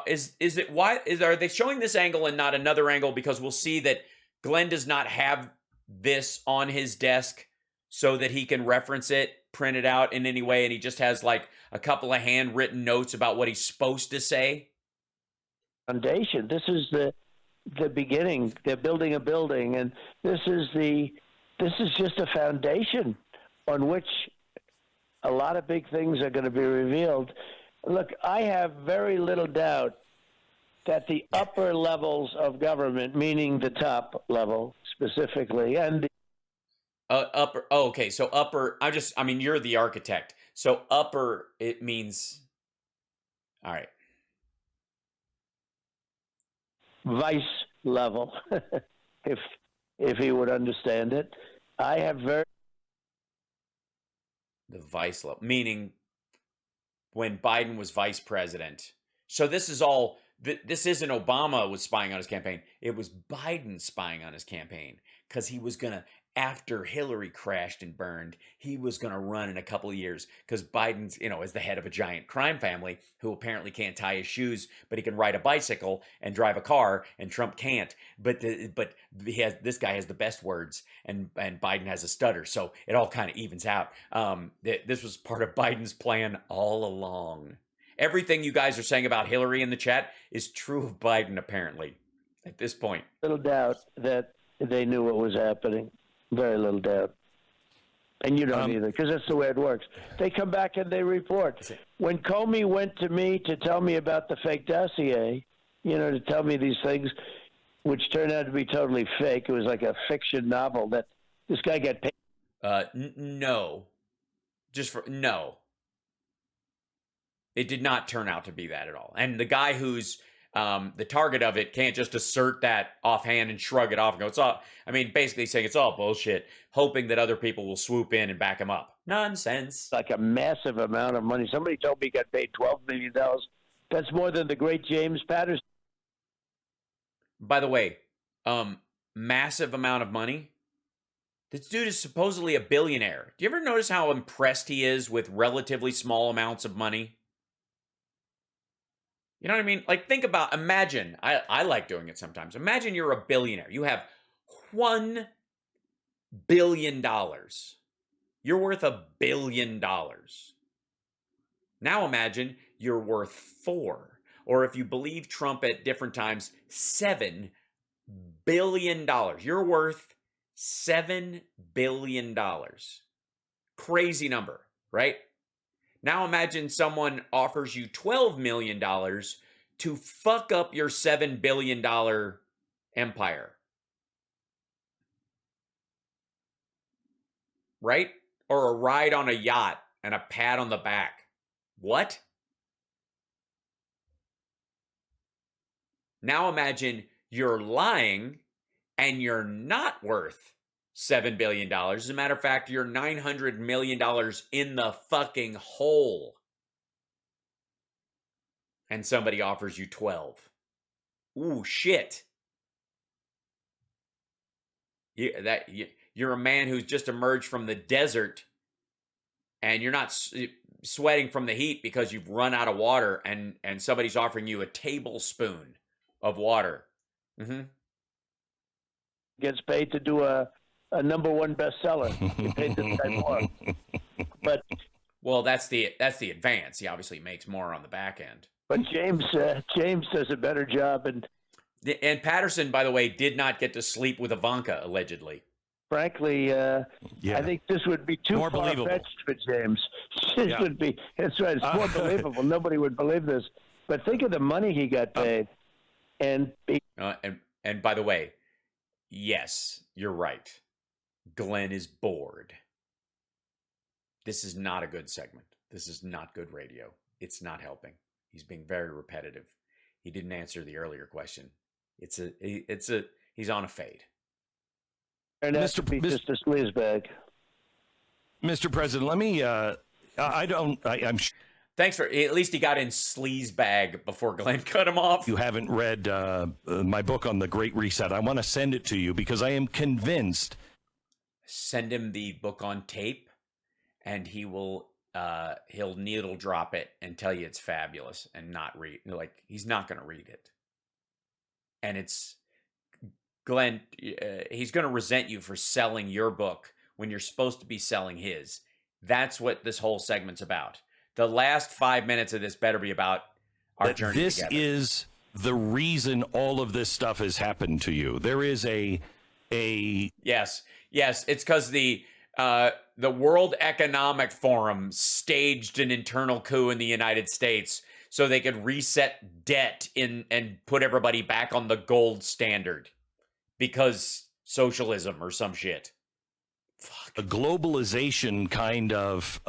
Is it why? Are they showing this angle and not another angle? Because we'll see that Glenn does not have this on his desk so that he can reference it, print it out in any way, and he just has like a couple of handwritten notes about what he's supposed to say. Foundation. This is the beginning. They're building a building, and this is just a foundation on which a lot of big things are going to be revealed. Look, I have very little doubt that the upper levels of government, meaning the top level specifically, and Upper. Oh, okay. So upper. I mean, you're the architect. So upper, it means. All right. vice level, if he would understand it, I have very. The vice level, meaning when Biden was vice president. So this is all. This isn't Obama was spying on his campaign. It was Biden spying on his campaign because he was gonna. After Hillary crashed and burned, he was going to run in a couple of years because Biden's, is the head of a giant crime family who apparently can't tie his shoes, but he can ride a bicycle and drive a car, and Trump can't. But this guy has the best words, and Biden has a stutter, so it all kind of evens out. This was part of Biden's plan all along. Everything you guys are saying about Hillary in the chat is true of Biden, apparently, at this point. Little doubt that they knew what was happening. Very little doubt. And you don't either, because that's the way it works. They come back and they report. When Comey went to me to tell me about the fake dossier, to tell me these things, which turned out to be totally fake. It was like a fiction novel that this guy got paid. No. No. It did not turn out to be that at all. And the guy who's the target of it can't just assert that offhand and shrug it off and go, it's all, basically saying it's all bullshit, hoping that other people will swoop in and back him up. Nonsense. Like a massive amount of money. Somebody told me he got paid $12 million. That's more than the great James Patterson. By the way, massive amount of money. This dude is supposedly a billionaire. Do you ever notice how impressed he is with relatively small amounts of money? You know what I mean? Like, imagine, I like doing it sometimes. Imagine you're a billionaire. You have $1 billion. You're worth $1 billion. Now imagine you're worth 4, or if you believe Trump at different times, $7 billion. You're worth $7 billion. Crazy number, right? Now imagine someone offers you $12 million to fuck up your $7 billion empire. Right? Or a ride on a yacht and a pat on the back. What? Now imagine you're lying and you're not worth $7 billion. As a matter of fact, you're $900 million in the fucking hole. And somebody offers you 12. Ooh, shit. You're a man who's just emerged from the desert and you're not sweating from the heat because you've run out of water and somebody's offering you a tablespoon of water. Mm-hmm. gets paid to do a number one bestseller. He paid this guy more. But Well, that's the advance. He obviously makes more on the back end. but James does a better job, and Patterson, by the way, did not get to sleep with Ivanka, allegedly. frankly, I think this would be too More believable. far-fetched for James. This would be, that's right, it's more believable. Nobody would believe this. But think of the money he got paid. And by the way, yes, you're right. Glenn is bored. This is not a good segment. This is not good radio. It's not helping. He's being very repetitive. He didn't answer the earlier question. He's on a fade. just a sleazebag. Mr. President, let me. I'm sure Thanks for at least he got in sleazebag before Glenn cut him off. you haven't read my book on the Great Reset. I want to send it to you because I am convinced. Send him the book on tape, and he'll needle drop it and tell you it's fabulous and not read. Like, he's not going to read it. And it's Glenn. He's going to resent you for selling your book when you're supposed to be selling his. That's what this whole segment's about. The last 5 minutes of this better be about our journey This together. is the reason all of this stuff has happened to you. There is a Yes. It's because the World Economic Forum staged an internal coup in the United States so they could reset debt and put everybody back on the gold standard because socialism or some shit. Fuck. a globalization kind of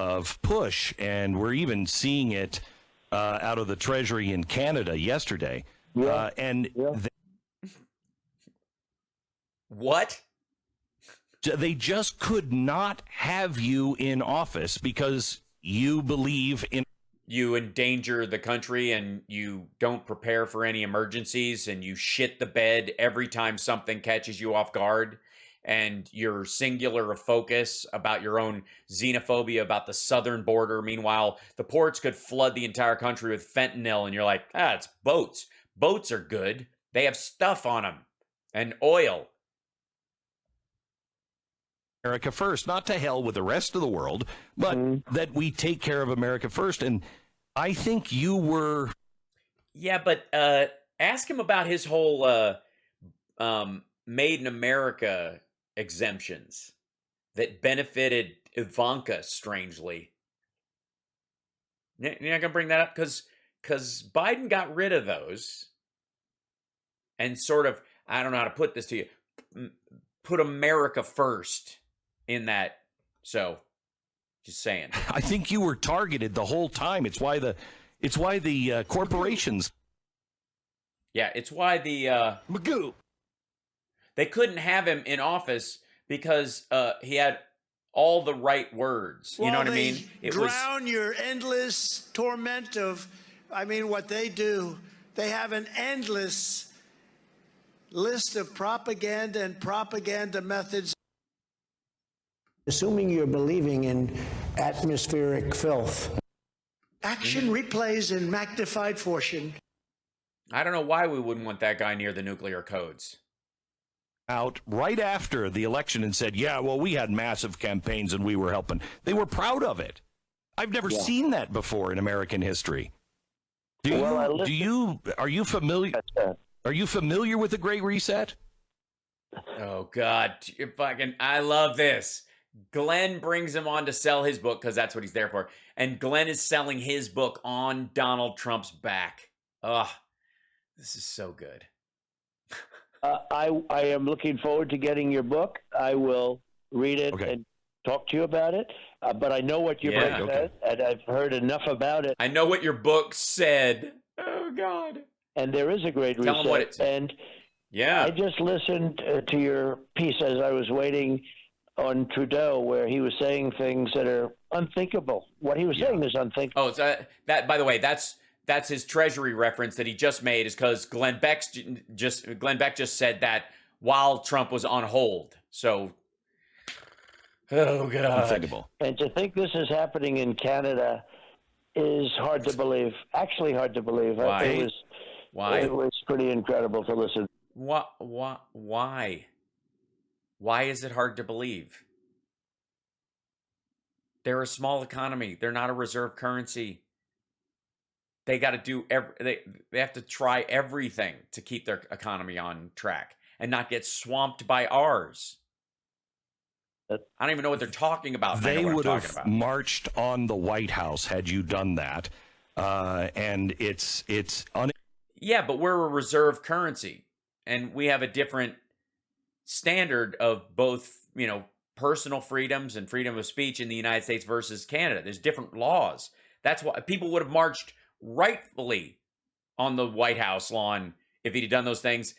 push, and we're even seeing it out of the Treasury in Canada yesterday. Yeah. What? They just could not have you in office because you believe in. You endanger the country and you don't prepare for any emergencies and you shit the bed every time something catches you off guard. And you're singular of focus about your own xenophobia about the southern border. Meanwhile, the ports could flood the entire country with fentanyl, and you're like, it's boats. Boats are good. They have stuff on them and oil. America first, not to hell with the rest of the world, but that we take care of America first. And I think you were. Yeah, but ask him about his whole Made in America exemptions that benefited Ivanka strangely. You're not going to bring that up because Biden got rid of those and sort of, I don't know how to put this to you, put America first in that. So just saying. I think you were targeted the whole time. It's why the corporations. Yeah, it's why the Magoo. They couldn't have him in office because he had all the right words. You know what I mean? It drown your endless torment of, what they do. They have an endless list of propaganda and propaganda methods. Assuming you're believing in atmospheric filth. Action replays in magnified fortune. I don't know why we wouldn't want that guy near the nuclear codes. Out right after the election and said, we had massive campaigns and we were helping. They were proud of it. I've never seen that before in American history. Are you familiar? Are you familiar with the Great Reset? Oh God, I love this. Glenn brings him on to sell his book because that's what he's there for. And Glenn is selling his book on Donald Trump's back. This is so good. I am looking forward to getting your book. I will read it and talk to you about it. But I know what your book says, and I've heard enough about it. I know what your book said. Oh, God. And there is a great reset. Tell him what it said. And I just listened to your piece as I was waiting on Trudeau, where he was saying things that are unthinkable. What he was saying is unthinkable. Oh, so that, by the way, that's his Treasury reference that he just made, is because Glenn Beck just said that while Trump was on hold. So, oh God, unthinkable. And to think this is happening in Canada is hard to believe. Actually, hard to believe. Why? It was pretty incredible to listen. Why? Why is it hard to believe? They're a small economy. They're not a reserve currency. They got to do they have to try everything to keep their economy on track and not get swamped by ours. I don't even know what they're talking about. They would have marched on the White House had you done that. And yeah, but we're a reserve currency, and we have a different standard of both, personal freedoms and freedom of speech in the United States versus Canada. There's different laws. That's why people would have marched rightfully on the White House lawn if he'd done those things.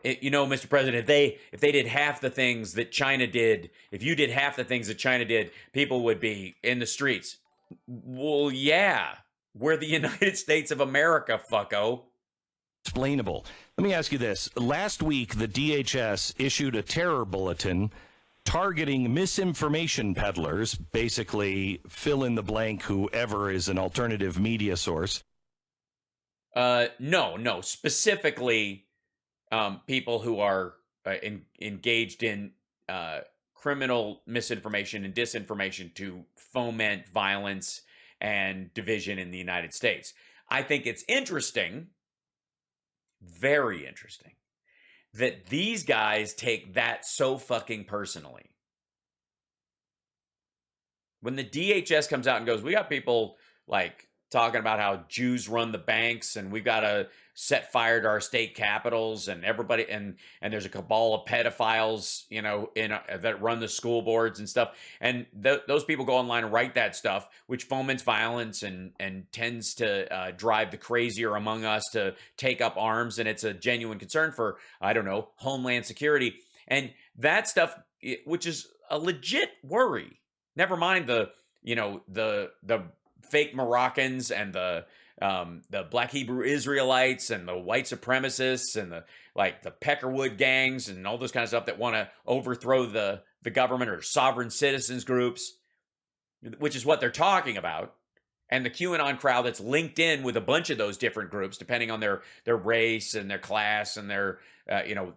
Mr. President, if they did half the things that China did, if you did half the things that China did, people would be in the streets. Well, yeah, we're the United States of America, fucko. Explainable. Let me ask you this. Last week, the DHS issued a terror bulletin targeting misinformation peddlers, basically fill in the blank whoever is an alternative media source. No, specifically people who are engaged in criminal misinformation and disinformation to foment violence and division in the United States. I think it's interesting, very interesting, that these guys take that so fucking personally. When the DHS comes out and goes, we got people like talking about how Jews run the banks and we got to set fire to our state capitals and everybody, and there's a cabal of pedophiles, that run the school boards and stuff. And those people go online and write that stuff, which foments violence and tends to drive the crazier among us to take up arms. And it's a genuine concern for, homeland security. And that stuff, which is a legit worry. Never mind the fake Moroccans and the Black Hebrew Israelites and the white supremacists and the Peckerwood gangs and all this kind of stuff that want to overthrow the government, or sovereign citizens groups, which is what they're talking about. And the QAnon crowd that's linked in with a bunch of those different groups, depending on their race and their class and their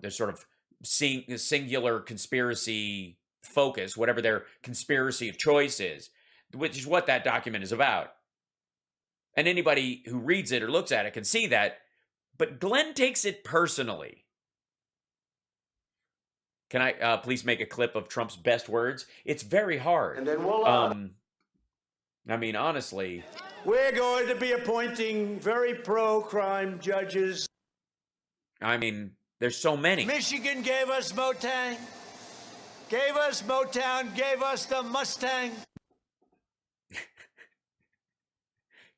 sort of singular conspiracy focus, whatever their conspiracy of choice is, which is what that document is about. And anybody who reads it or looks at it can see that. But Glenn takes it personally. Can I please make a clip of Trump's best words? It's very hard. And then we'll... honestly... We're going to be appointing very pro-crime judges. There's so many. Michigan gave us Motown. Gave us Motown. Gave us the Mustang.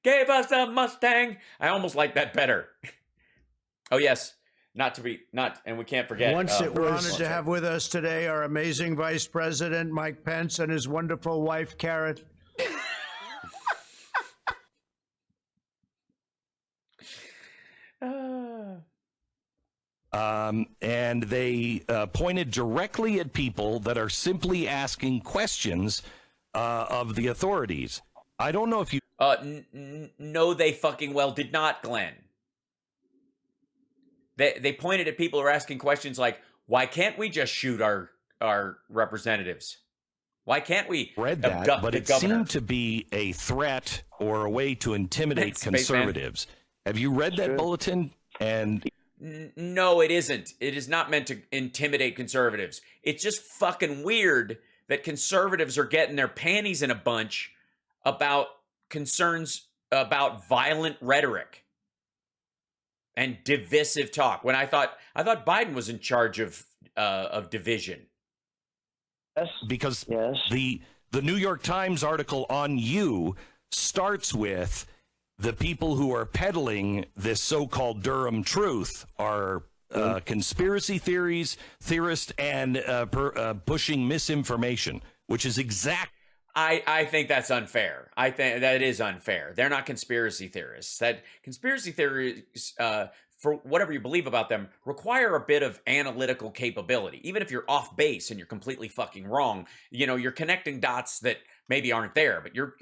Gave us a Mustang. I almost like that better. Oh, yes. And we can't forget. We're honored to have with us today our amazing Vice President, Mike Pence, and his wonderful wife, Karen. And they pointed directly at people that are simply asking questions of the authorities. I don't know if you... No, they fucking well did not, Glenn. They pointed at people who are asking questions like, why can't we just shoot our representatives? Why can't we read that? But it seemed to be a threat or a way to intimidate conservatives. Have you read that bulletin? And no, it isn't. It is not meant to intimidate conservatives. It's just fucking weird that conservatives are getting their panties in a bunch about concerns about violent rhetoric and divisive talk. When I thought Biden was in charge of division. Yes. Because the New York Times article on you starts with the people who are peddling this so-called Durham truth are conspiracy theorists and pushing misinformation, which is exact. I think that's unfair. I think that is unfair. They're not conspiracy theorists. That conspiracy theories, for whatever you believe about them, require a bit of analytical capability. Even if you're off base and you're completely fucking wrong, you're connecting dots that maybe aren't there, but you're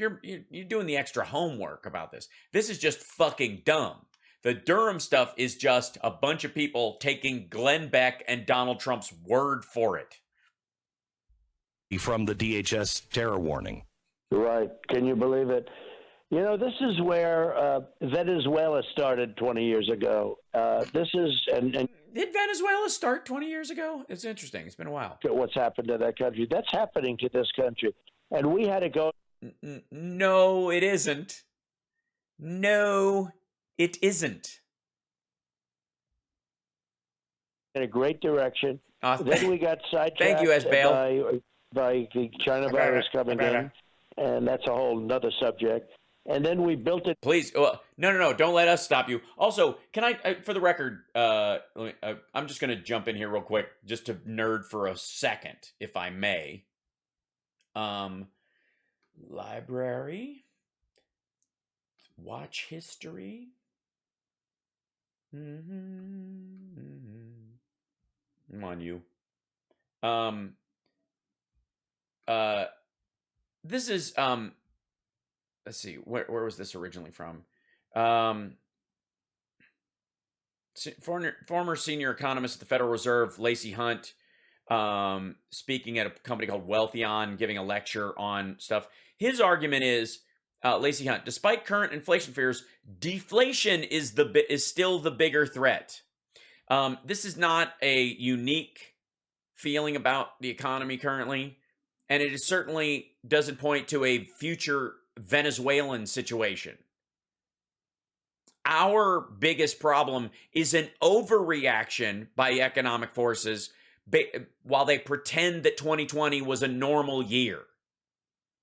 doing the extra homework about this. This is just fucking dumb. The Durham stuff is just a bunch of people taking Glenn Beck and Donald Trump's word for it. From the DHS terror warning. Right. Can you believe it? You know, this is where Venezuela started 20 years ago. This is and Did Venezuela start 20 years ago? It's interesting. It's been a while. what's happened to that country. That's happening to this country. And we had to go. No, it isn't. No, it isn't. In a great direction. Then we got sidetracked Thank you, Esbale. by the China virus coming in, and that's a whole nother subject. And then we built it. Please, no, don't let us stop you. Also, can I for the record, I'm just going to jump in here real quick, just to nerd for a second, if I may. Library, watch history. Come on, you. This is let's see, where was this originally from? Former senior economist at the Federal Reserve, Lacey Hunt, speaking at a company called Wealthion, giving a lecture on stuff. His argument is, Lacey Hunt, despite current inflation fears, deflation is still the bigger threat. This is not a unique feeling about the economy currently, and it certainly doesn't point to a future Venezuelan situation. Our biggest problem is an overreaction by economic forces while they pretend that 2020 was a normal year,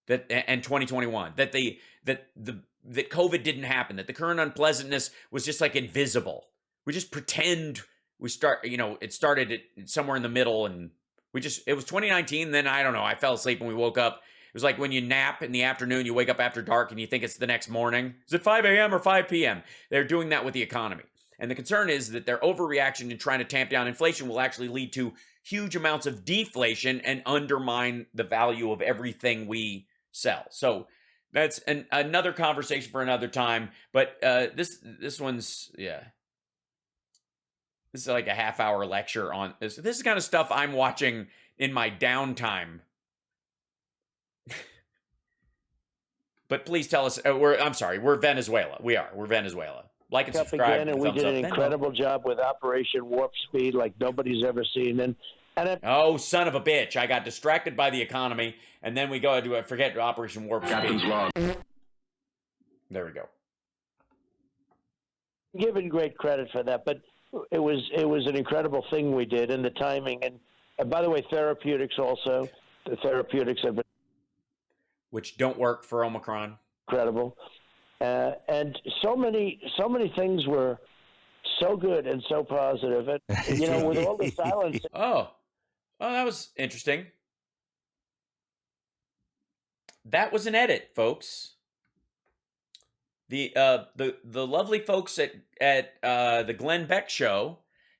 and 2021 that COVID didn't happen, that the current unpleasantness was just like invisible. We just pretend it started somewhere in the middle, and it was 2019. Then I don't know. I fell asleep when we woke up. It was like when you nap in the afternoon, you wake up after dark and you think it's the next morning. Is it 5 a.m. or 5 p.m.? They're doing that with the economy. And the concern is that their overreaction in trying to tamp down inflation will actually lead to huge amounts of deflation and undermine the value of everything we sell. So that's another conversation for another time. But this one's, yeah. This is like a half-hour lecture on this. This is kind of stuff I'm watching in my downtime. But please tell us. We're Venezuela. We're Venezuela. Like and subscribe. Again, and we did an incredible job with Operation Warp Speed, like nobody's ever seen. Oh, son of a bitch! I got distracted by the economy, and then we go to forget Operation Warp Speed. There we go. Given great credit for that, but it was an incredible thing we did, and the timing. And by the way, therapeutics also. The therapeutics have been, which don't work for Omicron. Incredible. And so many things were so good and so positive. And, with all the silence. Oh, that was interesting. That was an edit, folks. The lovely folks at the Glenn Beck show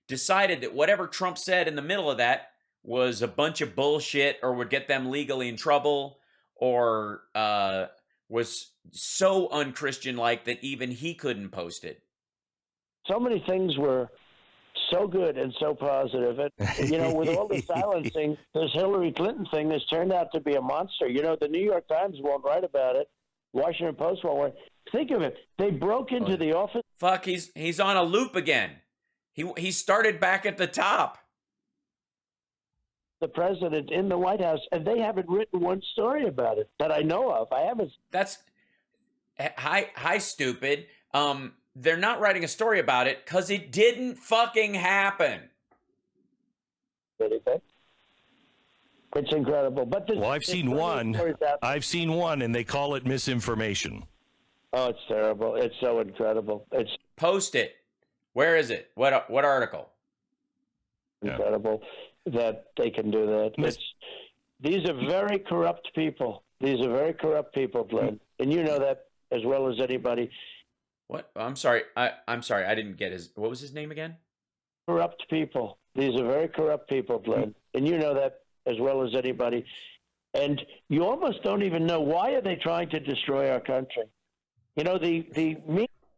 decided that whatever Trump said in the middle of that was a bunch of bullshit or would get them legally in trouble or was so unchristian-like that even he couldn't post it. So many things were so good and so positive. And, with all the silencing, this Hillary Clinton thing has turned out to be a monster. The New York Times won't write about it. Washington Post won't write. Think of it. They broke into the office. Fuck, he's on a loop again. He started back at the top. The president in the White House, and they haven't written one story about it that I know of. I haven't. That's hi, stupid. They're not writing a story about it because it didn't fucking happen. Anything? It's incredible. But I've seen one. I've seen one, and they call it misinformation. Oh, it's terrible. It's so incredible. It's post it. Where is it? What article? Incredible that they can do that. These are very corrupt people. These are very corrupt people, Glenn, and you know that as well as anybody. What? I'm sorry. I'm sorry. I didn't get his. What was his name again? Corrupt people. These are very corrupt people, Glenn, and you know that as well as anybody. And you almost don't even know why are they trying to destroy our country. The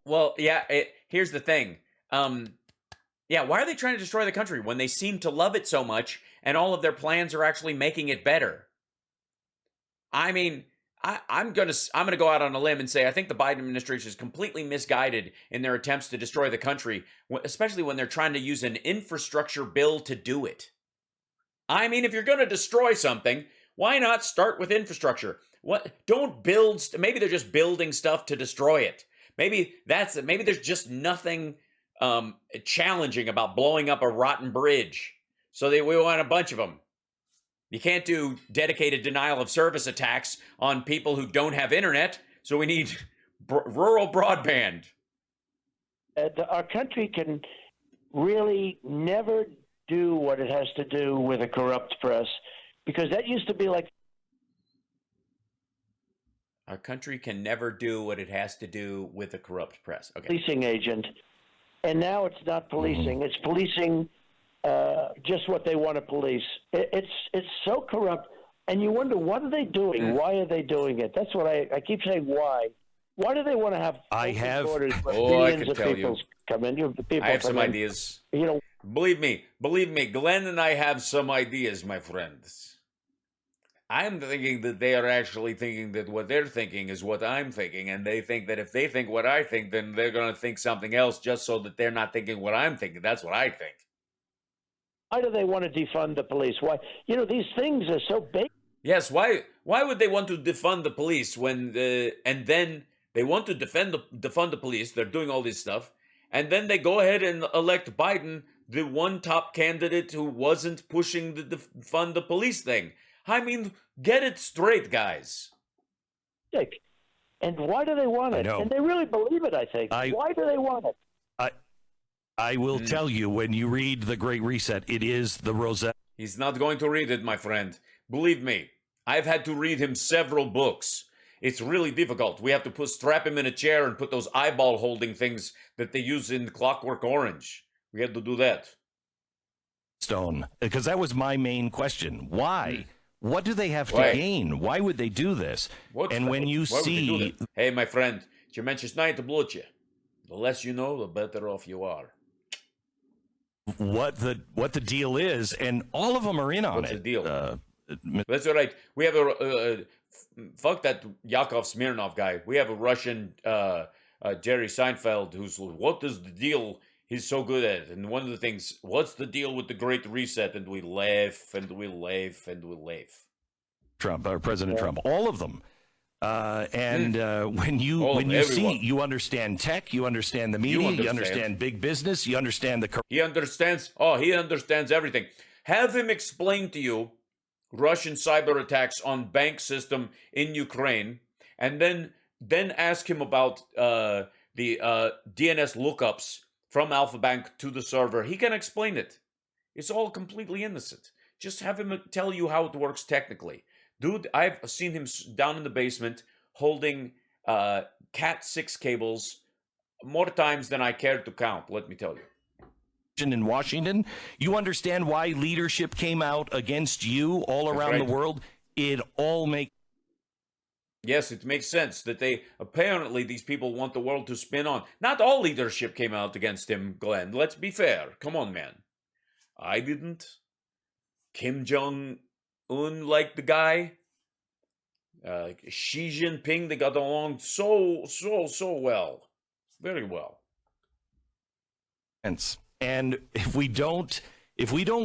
well, yeah, here's the thing. Yeah, why are they trying to destroy the country when they seem to love it so much and all of their plans are actually making it better? I mean, I'm gonna go out on a limb and say I think the Biden administration is completely misguided in their attempts to destroy the country, especially when they're trying to use an infrastructure bill to do it. I mean, if you're going to destroy something, why not start with infrastructure? Don't build. Maybe they're just building stuff to destroy it. Maybe there's just nothing challenging about blowing up a rotten bridge. So we want a bunch of them. You can't do dedicated denial of service attacks on people who don't have internet. So we need rural broadband. Our country can really never do what it has to do with a corrupt press, because that used to be like. Our country can never do what it has to do with a corrupt press. Okay. Policing agent, and now it's not policing; it's policing just what they want to police. It's so corrupt, and you wonder, what are they doing? Why are they doing it? That's what I keep saying. Why? Why do they want to have? I have. Millions of people come in. I have some ideas. You know. Believe me, Glenn and I have some ideas, my friends. I'm thinking that they are actually thinking that what they're thinking is what I'm thinking, and they think that if they think what I think, then they're going to think something else just so that they're not thinking what I'm thinking. That's what I think. Why do they want to defund the police? Why? You know, these things are so big. Yes, why would they want to defund the police when and then they want to defund the police, they're doing all this stuff, and then they go ahead and elect Biden, the one top candidate who wasn't pushing the defund the police thing. I mean, get it straight, guys. And why do they want it? And they really believe it, I think. Why do they want it? I will tell you, when you read The Great Reset, it is the Rosetta. He's not going to read it, my friend. Believe me, I've had to read him several books. It's really difficult. We have to strap him in a chair and put those eyeball holding things that they use in Clockwork Orange. We had to do that. Stone, because that was my main question. Why? What do they have to gain? Why would they do this? When you see... Hey, my friend, чем меньше знаете, лучше. The less you know, the better off you are. What the deal is, and all of them are in on What's it. The deal? That's all right. We have fuck that Yakov Smirnov guy. We have a Russian Jerry Seinfeld who's, what is the deal? He's so good at it. And one of the things, what's the deal with the Great Reset? And we laugh and we laugh and we laugh. Trump, or President Trump, all of them. When you see, you understand tech, you understand the media, you understand big business, you understand the... He understands everything. Have him explain to you Russian cyber attacks on bank system in Ukraine, and then ask him about the DNS lookups from Alpha Bank to the server. He can explain it. It's all completely innocent. Just have him tell you how it works technically. Dude, I've seen him down in the basement holding Cat 6 cables more times than I care to count, let me tell you. In Washington, you understand why leadership came out against you all around the world. It all makes... Yes, it makes sense that apparently these people want the world to spin on. Not all leadership came out against him, Glenn. Let's be fair. Come on, man. I didn't. Kim Jong-un liked the guy. Xi Jinping, they got along so well. Very well. And if we don't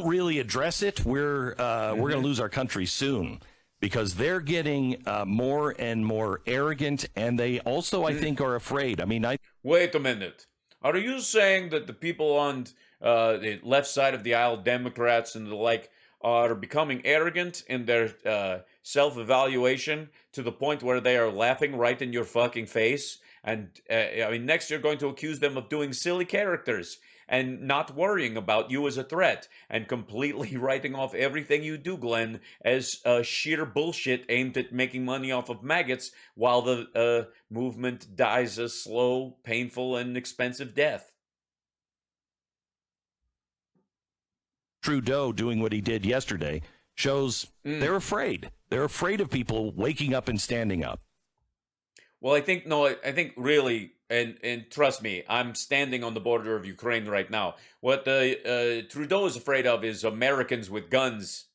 really address it, we're going to lose our country soon, because they're getting more and more arrogant, and they also, I think, are afraid. I mean, wait a minute. Are you saying that the people on the left side of the aisle, Democrats and the like, are becoming arrogant in their self-evaluation to the point where they are laughing right in your fucking face? And I mean, next you're going to accuse them of doing silly characters and not worrying about you as a threat, and completely writing off everything you do, Glenn, as sheer bullshit aimed at making money off of maggots, while the movement dies a slow, painful, and expensive death. Trudeau doing what he did yesterday shows they're afraid. They're afraid of people waking up and standing up. Well, I think really, and trust me, I'm standing on the border of Ukraine right now. What Trudeau is afraid of is Americans with guns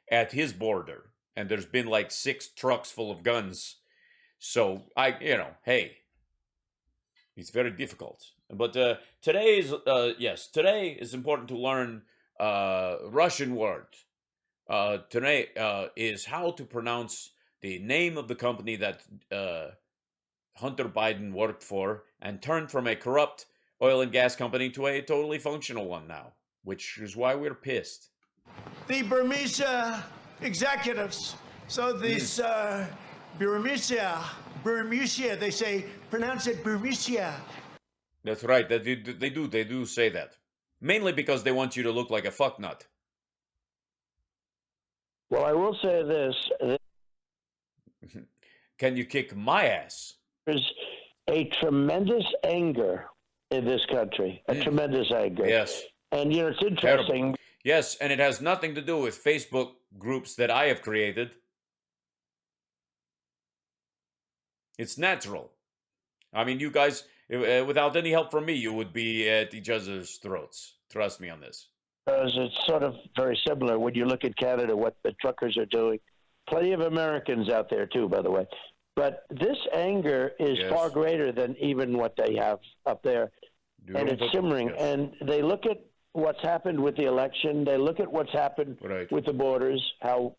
at his border, and there's been like 6 trucks full of guns. So hey, it's very difficult. But today is important to learn Russian word. Today is how to pronounce the name of the company that Hunter Biden worked for and turned from a corrupt oil and gas company to a totally functional one now, which is why we're pissed. The Burmese executives. So this Burmese, they say, pronounce it Burmese. That's right. They do say that. Mainly because they want you to look like a fucknut. Well, I will say this. Can you kick my ass? There's a tremendous anger in this country, a tremendous anger. Yes. And, it's interesting. Terrible. Yes, and it has nothing to do with Facebook groups that I have created. It's natural. I mean, you guys, without any help from me, you would be at each other's throats. Trust me on this. Because it's sort of very similar when you look at Canada, what the truckers are doing. Plenty of Americans out there, too, by the way. But this anger is far greater than even what they have up there. And it's simmering. Yes. And they look at what's happened with the election. They look at what's happened with the borders, how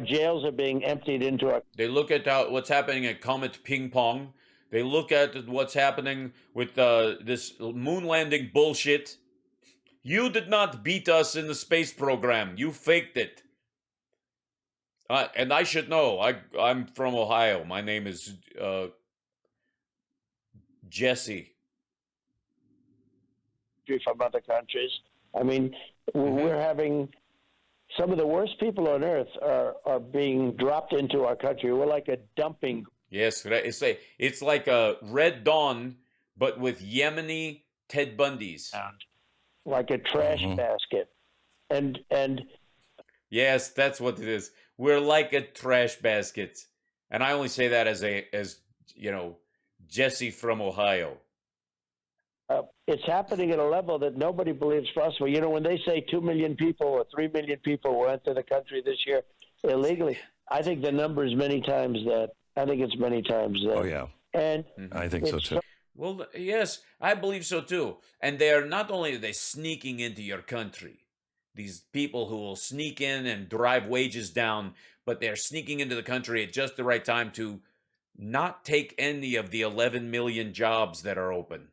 jails are being emptied into our... They look at what's happening at Comet Ping Pong. They look at what's happening with this moon landing bullshit. You did not beat us in the space program. You faked it. And I should know. I'm from Ohio. My name is Jesse. From other countries. I mean, we're having some of the worst people on earth are being dropped into our country. We're like a dumping. Yes, it's like a Red Dawn, but with Yemeni Ted Bundys. Like a trash basket. And yes, that's what it is. We're like a trash basket. And I only say that as Jesse from Ohio. It's happening at a level that nobody believes possible. When they say 2 million people or 3 million people will enter the country this year illegally, I think the number is many times that. I think it's many times that. Oh, yeah. And I think so, too. Well, yes, I believe so, too. And they are not only are they sneaking into your country, these people who will sneak in and drive wages down, but they're sneaking into the country at just the right time to not take any of the 11 million jobs that are open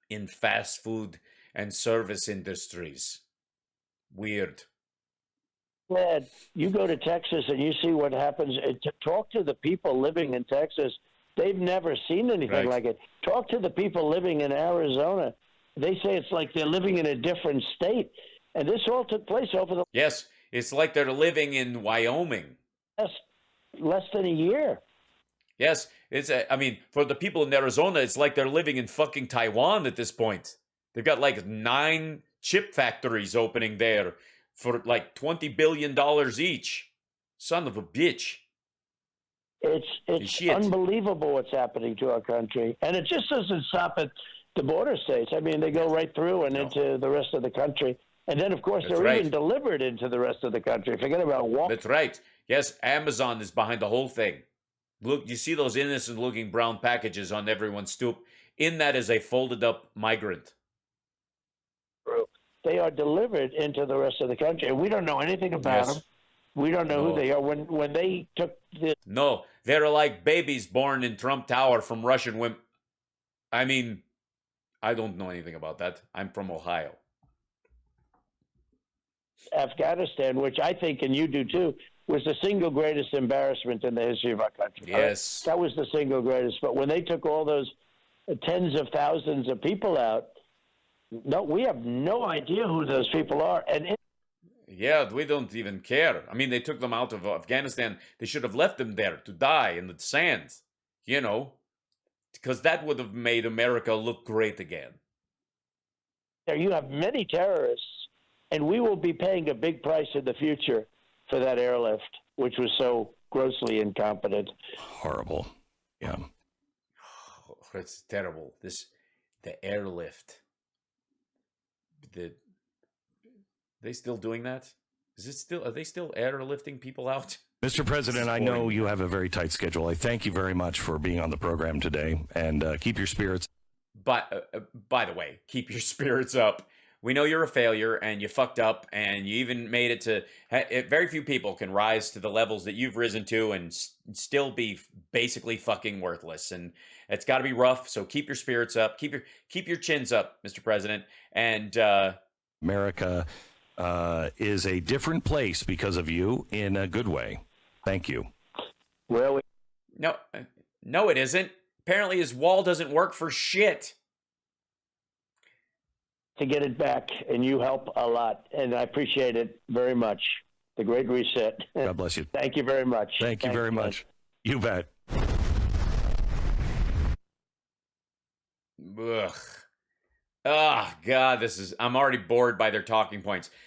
in fast food and service industries. Weird. Ed, you go to Texas and you see what happens. Talk to the people living in Texas. They've never seen anything like it. Talk to the people living in Arizona. They say it's like they're living in a different state. And this all took place over the... Yes, it's like they're living in Wyoming. Less than a year. Yes, for the people in Arizona, it's like they're living in fucking Taiwan at this point. They've got like 9 chip factories opening there for like $20 billion each. Son of a bitch. It's unbelievable what's happening to our country. And it just doesn't stop at the border states. I mean, they go right through and into the rest of the country. And then, of course, they're even delivered into the rest of the country. Forget about walking. That's right. Yes, Amazon is behind the whole thing. Look, you see those innocent-looking brown packages on everyone's stoop? In that is a folded-up migrant. They are delivered into the rest of the country, and we don't know anything about them. We don't know who they are. When they took this... No, they're like babies born in Trump Tower from Russian women. I mean, I don't know anything about that. I'm from Ohio. Afghanistan, which I think, and you do too, was the single greatest embarrassment in the history of our country. Yes. That was the single greatest. But when they took all those tens of thousands of people out, no, we have no idea who those people are. And yeah, we don't even care. I mean, they took them out of Afghanistan. They should have left them there to die in the sand, because that would have made America look great again. You have many terrorists, and we will be paying a big price in the future for that airlift, which was so grossly incompetent. Horrible. Yeah. it's terrible. The airlift. They still doing that? Are they still airlifting people out? Mr. President, I know you have a very tight schedule. I thank you very much for being on the program today, and keep your spirits. But by the way, keep your spirits up. We know you're a failure and you fucked up, and you even made it to. Very few people can rise to the levels that you've risen to and still be basically fucking worthless. And it's got to be rough. So keep your spirits up. Keep your chins up, Mr. President. And America is a different place because of you in a good way. Thank you. Well, no, it isn't. Apparently, his wall doesn't work for shit. to get it back, and you help a lot, and I appreciate it very much. The Great Reset. God bless you. Thank you very much. Thank you very much. You bet. Ugh. Oh, God, I'm already bored by their talking points.